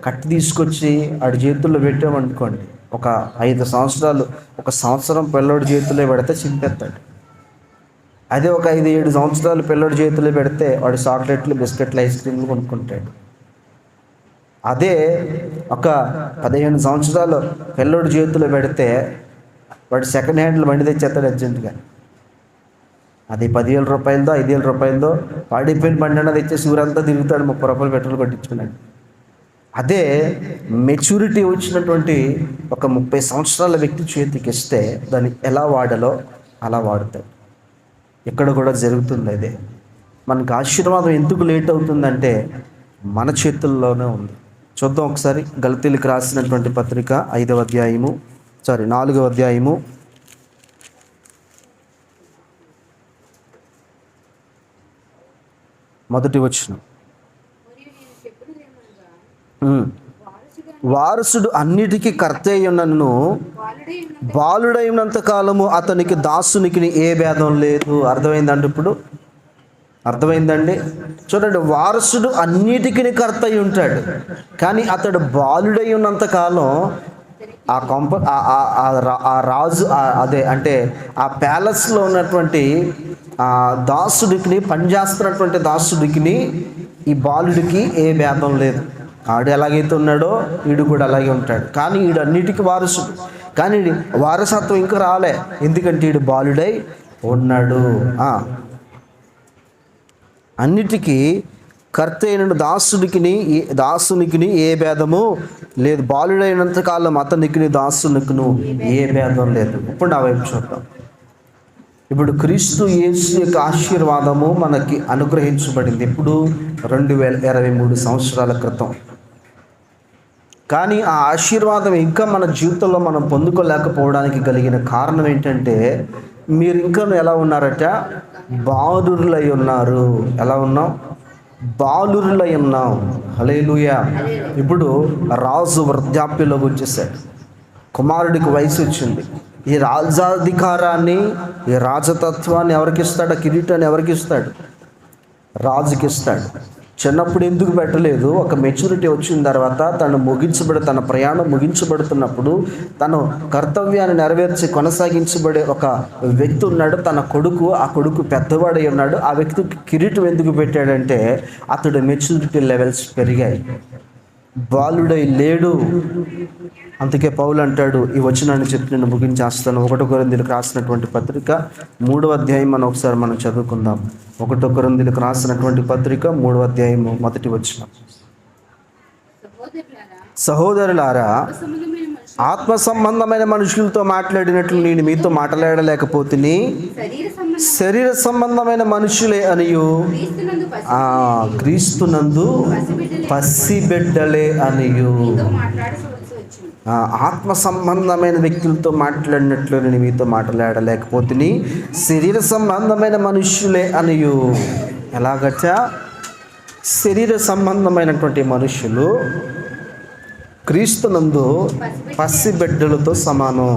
కట్టి తీసుకొచ్చి ఆడి చేతుల్లో పెట్టామనుకోండి, ఒక 5 సంవత్సరాలు, ఒక సంవత్సరం పిల్లోడి చేతుల్లో పెడితే చింపేస్తాడు. అదే ఒక 5-7 సంవత్సరాలు పిల్లోడి చేతుల్లో పెడితే వాడు చాక్లెట్లు, బిస్కెట్లు, ఐస్ క్రీమ్లు కొనుక్కుంటాడు. అదే ఒక 15 సంవత్సరాలు పిల్లోడి చేతుల్లో పెడితే వాడు సెకండ్ హ్యాండ్లో బండి తెచ్చేస్తాడు అర్జెంటుగా. అది 10,000 రూపాయలదో 5,000 రూపాయలదో పాడిపోయిన బండి అన్నది తెచ్చేసి ఊరంతా తిరుగుతాడు, 30 రూపాయలు పెట్రోల్ కొట్టించుకున్నాడు. అదే మెచ్యూరిటీ వచ్చినటువంటి ఒక 30 సంవత్సరాల వ్యక్తి చేతికి ఇస్తే దాన్ని ఎలా వాడాలో అలా వాడతాడు. ఇక్కడ కూడా జరుగుతుంది అదే. మనకు ఆశీర్వాదం ఎందుకు లేట్ అవుతుందంటే మన చేతుల్లోనే ఉంది. చూద్దాం ఒకసారి. గలతీయులకు రాసినటువంటి పత్రిక 4వ అధ్యాయము మొదటి వచనం. వారసుడు అన్నిటికీ కర్త అయ్యున్నను బాలుడై ఉన్నంత కాలము అతనికి దాసునికి ఏ భేదం లేదు. అర్థమైందండి? ఇప్పుడు అర్థమైందండి? చూడండి, వారసుడు అన్నిటికీ కర్త అయి ఉంటాడు, కానీ అతడు బాలుడై ఉన్నంత కాలం ఆ రాజు అదే అంటే ఆ ప్యాలెస్లో ఉన్నటువంటి ఆ దాసుడికి, పనిచేస్తున్నటువంటి దాసుడికి ఈ బాలుడికి ఏ భేదం లేదు. ఆడు ఎలాగైతే ఉన్నాడో వీడు కూడా అలాగే ఉంటాడు, కానీ వీడు అన్నిటికీ వారసుడు. కానీ వారసత్వం ఇంకా రాలే, ఎందుకంటే వీడు బాలుడై ఉన్నాడు. అన్నిటికీ కర్త అయిన దాసునికి ఏ భేదము లేదు. బాలుడైనంత కాలం అతనికి దాసునికిను ఏ భేదం లేదు. ఇప్పుడు నా వైపు చూద్దాం. ఇప్పుడు క్రీస్తు యేసు యొక్క ఆశీర్వాదము మనకి అనుగ్రహించబడింది ఇప్పుడు 2023 సంవత్సరాల క్రితం. కానీ ఆ ఆశీర్వాదం ఇంకా మన జీవితంలో మనం పొందుకోలేకపోవడానికి కలిగిన కారణం ఏంటంటే, మీరు ఇంకా ఎలా ఉన్నారట? బాలురులై ఉన్నారు. ఎలా ఉన్నాం? బాలురులై ఉన్నాం. హల్లెలూయా. ఇప్పుడు రాజు వృద్ధాప్యంలోకి వచ్చేసాడు, కుమారుడికి వయసు వచ్చింది. ఈ రాజాధికారాన్ని, ఈ రాజతత్వాన్ని ఎవరికి ఇస్తాడు? ఆ కిరీటాన్ని ఎవరికి ఇస్తాడు? రాజుకి ఇస్తాడు. చిన్నప్పుడు ఎందుకు పెట్టలేదు? ఒక మెచ్యూరిటీ వచ్చిన తర్వాత తన ప్రయాణం ముగించబడుతున్నప్పుడు తను కర్తవ్యాన్ని నెరవేర్చి కొనసాగించబడే ఒక వ్యక్తి ఉన్నాడు, తన కొడుకు. ఆ కొడుకు పెద్దవాడై ఉన్నాడు. ఆ వ్యక్తికి కిరీటం ఎందుకు పెట్టాడంటే అతడు మెచ్యూరిటీ లెవెల్స్ పెరిగాయి, బాలుడై లేడు. అందుకే పౌలు అంటాడు, ఈ వచనాన్ని చెప్పి నేను ముగించేస్తాను. 1 కొరింథీయులకు రాసినటువంటి పత్రిక 3వ అధ్యాయం మనం చదువుకుందాం. 1 కొరింథీయులకు రాసినటువంటి పత్రిక 3వ అధ్యాయం 1వ వచనం. సహోదరులారా, ఆత్మ సంబంధమైన మనుషులతో మాట్లాడినట్లు నేను మీతో మాట్లాడలేకపోతుని, శరీర సంబంధమైన మనుషులే అనియు క్రీస్తునందు పసిబిడ్డలే అనియు. ఆత్మ సంబంధమైన వ్యక్తులతో మాట్లాడినట్లు నేను మీతో మాట్లాడలేకపోతుని, శరీర సంబంధమైన మనుష్యులే అనియు. ఎలాగట? శరీర సంబంధమైనటువంటి మనుషులు క్రీస్తునందు పసిబిడ్డలతో సమానం.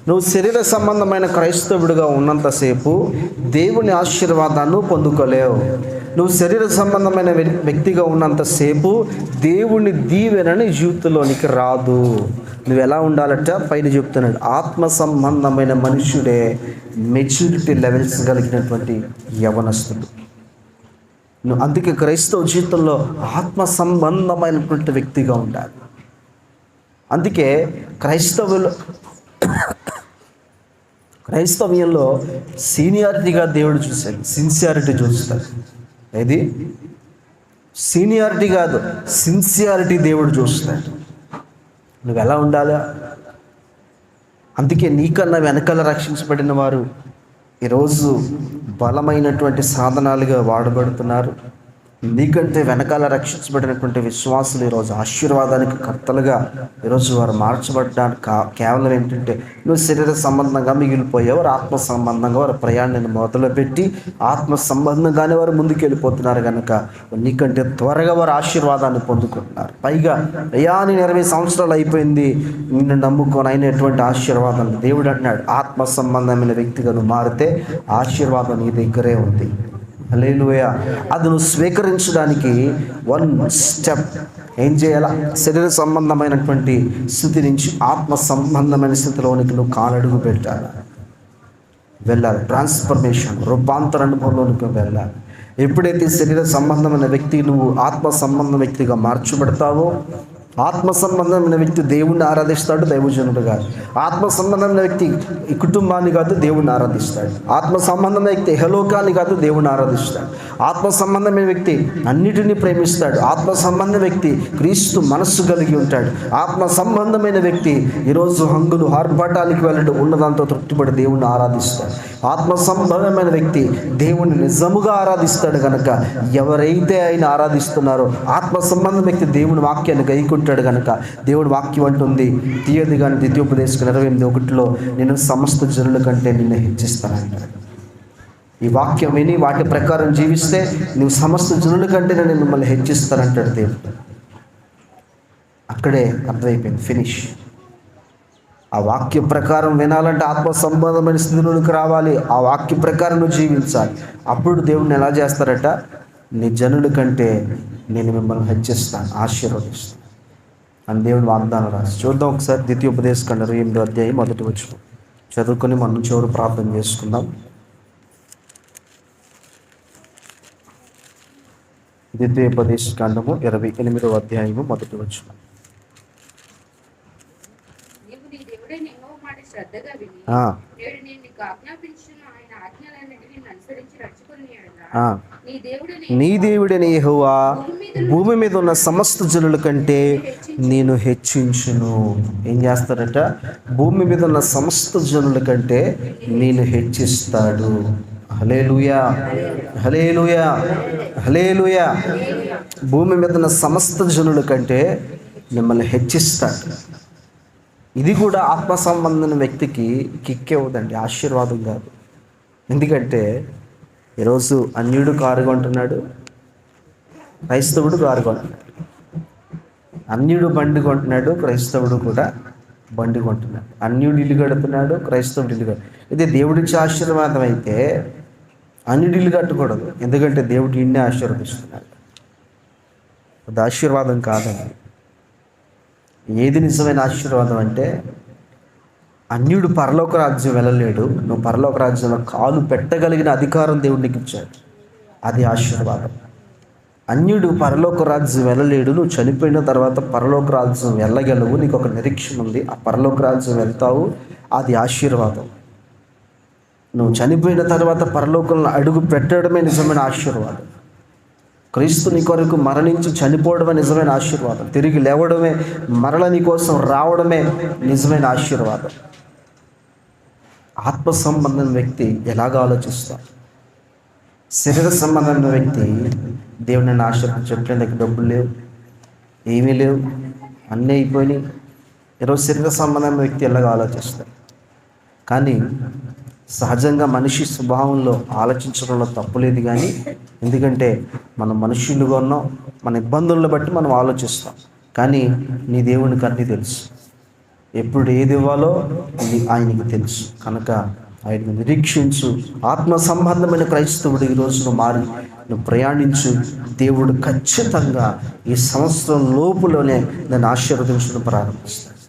నువ్వు శరీర సంబంధమైన క్రైస్తవుడిగా ఉన్నంతసేపు దేవుని ఆశీర్వాదాన్ని పొందుకోలేవు. నువ్వు శరీర సంబంధమైన వ్యక్తిగా ఉన్నంతసేపు దేవుని దీవెనని జీవితంలోనికి రాదు. నువ్వు ఎలా ఉండాలంట? పైన చెప్తున్నాడు, ఆత్మ సంబంధమైన మనుషుడే మెచ్యూరిటీ లెవెల్స్ కలిగినటువంటి యవనస్తుడు. నువ్వు అందుకే క్రైస్తవ జీవితంలో ఆత్మ సంబంధమైనటువంటి వ్యక్తిగా ఉండాలి. అందుకే క్రైస్తవ్యంలో సీనియారిటీగా దేవుడు చూశాడు, సిన్సియారిటీ చూస్తాడు. ఏది? సీనియారిటీ కాదు, సిన్సియారిటీ దేవుడు చూస్తాడు. నువ్వు ఎలా ఉండాలా? అందుకే నీకన్నా వెనకాల రక్షించబడిన వారు ఈరోజు బలమైనటువంటి సాధనాలుగా వాడబడుతున్నారు. నీకంటే వెనకాల రక్షించబడినటువంటి విశ్వాసులు ఈరోజు ఆశీర్వాదానికి కర్తలుగా ఈరోజు వారు మార్చబడ్డానికి కేవలం ఏంటంటే, నువ్వు శరీర సంబంధంగా మిగిలిపోయావు, వారు ఆత్మ సంబంధంగా వారి ప్రయాణాన్ని మొదలుపెట్టి ఆత్మ సంబంధంగానే వారు ముందుకు వెళ్ళిపోతున్నారు కనుక నీకంటే త్వరగా వారు ఆశీర్వాదాన్ని పొందుకుంటున్నారు. పైగా అయ్యా నేను 20 సంవత్సరాలు అయిపోయింది నిన్ను నమ్ముకొని అయినటువంటి ఆశీర్వాదం. దేవుడు అంటున్నాడు, ఆత్మ సంబంధమైన వ్యక్తిగా నువ్వు మారితే ఆశీర్వాదం నీ దగ్గరే ఉంది. హల్లెలూయా. అది నువ్వు స్వీకరించడానికి 1 స్టెప్ ఏం చేయాలా? శరీర సంబంధమైనటువంటి స్థితి నుంచి ఆత్మ సంబంధమైన స్థితిలోనికి నువ్వు కాలడుగు పెట్టాలి, వెళ్ళాలి. ట్రాన్స్ఫర్మేషన్, రూపాంతర అనుభవంలోనికి వెళ్ళాలి. ఎప్పుడైతే శరీర సంబంధమైన వ్యక్తి నువ్వు ఆత్మ సంబంధం వ్యక్తిగా మార్చబడతావో, ఆత్మ సంబంధమైన వ్యక్తి దేవుణ్ణి ఆరాధిస్తాడు, దైవజనుడు కాదు. ఆత్మ సంబంధమైన వ్యక్తి ఈ కుటుంబాన్ని కాదు, దేవుణ్ణి ఆరాధిస్తాడు. ఆత్మ సంబంధమైన వ్యక్తి ఇహలోకాన్ని కాదు, దేవుణ్ణి ఆరాధిస్తాడు. ఆత్మ సంబంధమైన వ్యక్తి అన్నిటినీ ప్రేమిస్తాడు. ఆత్మ సంబంధ వ్యక్తి క్రీస్తు మనస్సు కలిగి ఉంటాడు. ఆత్మ సంబంధమైన వ్యక్తి ఈరోజు హంగులు ఆర్భాటానికి వెళ్ళడం ఉన్నదాంతో తృప్తిపడి దేవుణ్ణి ఆరాధిస్తాడు. ఆత్మ సంబంధమైన వ్యక్తి దేవుణ్ణి నిజముగా ఆరాధిస్తాడు కనుక ఎవరైతే ఆయన ఆరాధిస్తున్నారో ఆత్మ సంబంధ వ్యక్తి దేవుని వాక్యాన్ని గైకుంటాడు కనుక దేవుడి వాక్యం అంటుంది, తీయది కానీ ద్వితీయోపదేశం 28:1 నేను సమస్త జనుల కంటే నిన్ను హెచ్చిస్తానంటాడు. ఈ వాక్యం విని వాటి ప్రకారం జీవిస్తే నువ్వు సమస్త జనుల కంటే నేను మిమ్మల్ని హెచ్చిస్తానంటాడు దేవుడు. అక్కడే అర్థమైపోయింది, ఫినిష్. ఆ వాక్య ప్రకారం వినాలంటే ఆత్మ సంబంధమైన స్థితిలోనికి రావాలి. ఆ వాక్య ప్రకారం నువ్వు జీవించాలి. అప్పుడు దేవుడిని ఎలా చేస్తారట, నీ జనుల కంటే నేను మిమ్మల్ని హెచ్చిస్తాను, ఆశీర్వదిస్తాను అని దేవుని వాగ్దానం రాసి. చూద్దాం ఒకసారి ద్వితీయోపదేశకాండం 8వ అధ్యాయం 1వ వచనం చదువుకొని మనం చివరి ప్రార్థన చేసుకుందాం. ద్వితీయోపదేశకాండము 28వ అధ్యాయము 1వ వచనం. నీవు నీ దేవుడైన యెహోవా మాట శ్రద్ధగా విని నేడు నేను నీకు ఆజ్ఞాపించిన ఆయన ఆజ్ఞలన్నిటిని అనుసరించి నడుచుకుని ఎడల నీ దేవుడైన యెహోవా భూమి మీద ఉన్న సమస్త జనుల కంటే నేను హెచ్చించును. ఏం చేస్తాడట, భూమి మీద ఉన్న సమస్త జనుల కంటే నేను హెచ్చిస్తాడు. హల్లెలూయా, హల్లెలూయా, హల్లెలూయా. భూమి మీద ఉన్న సమస్త జనుల కంటే మిమ్మల్ని హెచ్చిస్తాడు. ఇది కూడా ఆత్మ సంబంధమైన వ్యక్తికి కిక్కే అవుదండి, ఆశీర్వాదం కాదు. ఎందుకంటే ఈరోజు అన్యుడు కారు కొంటున్నాడు, క్రైస్తవుడు కారు కొంటున్నాడు. అన్యుడు బండి కొంటున్నాడు, క్రైస్తవుడు కూడా బండి కొంటున్నాడు. అన్యుడు ఇల్లు కడుతున్నాడు, క్రైస్తవుడు ఇల్లు కడుతున్నాడు. ఇది దేవుడిచ్చే ఆశీర్వాదం అయితే అన్యుడు ఇల్లు కట్టకూడదు, ఎందుకంటే దేవుడు ఇన్నే ఆశీర్వదిస్తున్నాడు. అది ఆశీర్వాదం కాదండి. ఏది నిజమైన ఆశీర్వాదం అంటే, అన్యుడు పరలోక రాజ్యం వెళ్ళలేడు, నువ్వు పరలోక రాజ్యంలో కాలు పెట్టగలిగిన అధికారం దేవుడికి ఇచ్చాడు, అది ఆశీర్వాదం. అన్యుడు పరలోక రాజ్యం వెళ్ళలేడు, నువ్వు చనిపోయిన తర్వాత పరలోక రాజ్యం వెళ్ళగలవు, నీకు ఒక నిరీక్షణ ఉంది, ఆ పరలోక రాజ్యం వెళ్తావు, అది ఆశీర్వాదం. నువ్వు చనిపోయిన తర్వాత పరలోకంలో అడుగు పెట్టడమే నిజమైన ఆశీర్వాదం. క్రీస్తు నీ కొరకు మరణించి చనిపోవడమే నిజమైన ఆశీర్వాదం. తిరిగి లేవడమే, మరల నీ కోసం రావడమే నిజమైన ఆశీర్వాదం. ఆత్మ సంబంధం వ్యక్తి ఎలాగ ఆలోచిస్తాడు? శరీర సంబంధమైన వ్యక్తి దేవుడిని ఆశీర్వదించట్లే, నాకు డబ్బులు లేవు, ఏమీ లేవు, అన్నీ అయిపోయినాయి. ఈరోజు శరీర సంబంధమైన వ్యక్తి ఎలాగ ఆలోచిస్తాడు? కానీ సహజంగా మనిషి స్వభావంలో ఆలోచించడంలో తప్పులేదు. కానీ ఎందుకంటే మనం మనుషులుగా ఉన్నాం, మన ఇబ్బందులను బట్టి మనం ఆలోచిస్తాం. కానీ నీ దేవునికి అన్నీ తెలుసు, ఎప్పుడు ఏది ఇవ్వాలో ఆయనకి తెలుసు. కనుక ఆయన నిరీక్షించు. ఆత్మ సంబంధమైన క్రైస్తవుడు ఈరోజు నువ్వు మారి నువ్వు ప్రయాణించు. దేవుడు ఖచ్చితంగా ఈ సంవత్సరం లోపులోనే నన్ను ఆశీర్వదించడం ప్రారంభిస్తాడు.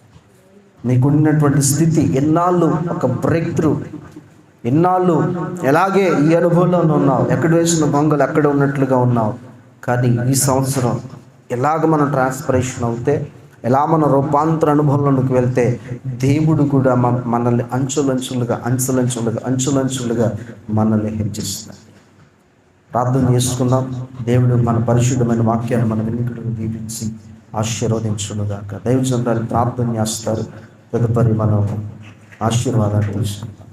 నీకున్నటువంటి స్థితి ఎన్నాళ్ళు ఒక బ్రేక్ త్రూ, ఎన్నాళ్ళు ఎలాగే ఈ అనుభవంలో ఉన్నావు, ఎక్కడ వేసిన బొంగలు ఎక్కడ ఉన్నట్లుగా ఉన్నావు. కానీ ఈ సంవత్సరం ఎలాగ మనం ట్రాన్స్ఫరేషన్ అవుతే, ఎలా మన రూపాంతర అనుభవంలోకి వెళ్తే దేవుడు కూడా మనల్ని అంచులంచులుగా మనల్ని హెచ్చిస్తాడు. ప్రార్థన చేసుకుందాం. దేవుడు మన పరిశుద్ధమైన వాక్యాన్ని మన వెనుకకు దీవించి ఆశీర్వదించునుగాక. దైవజనులు ప్రార్థన చేస్తారు, తదుపరి మనం ఆశీర్వాదాలు తెలుసుకుందాం.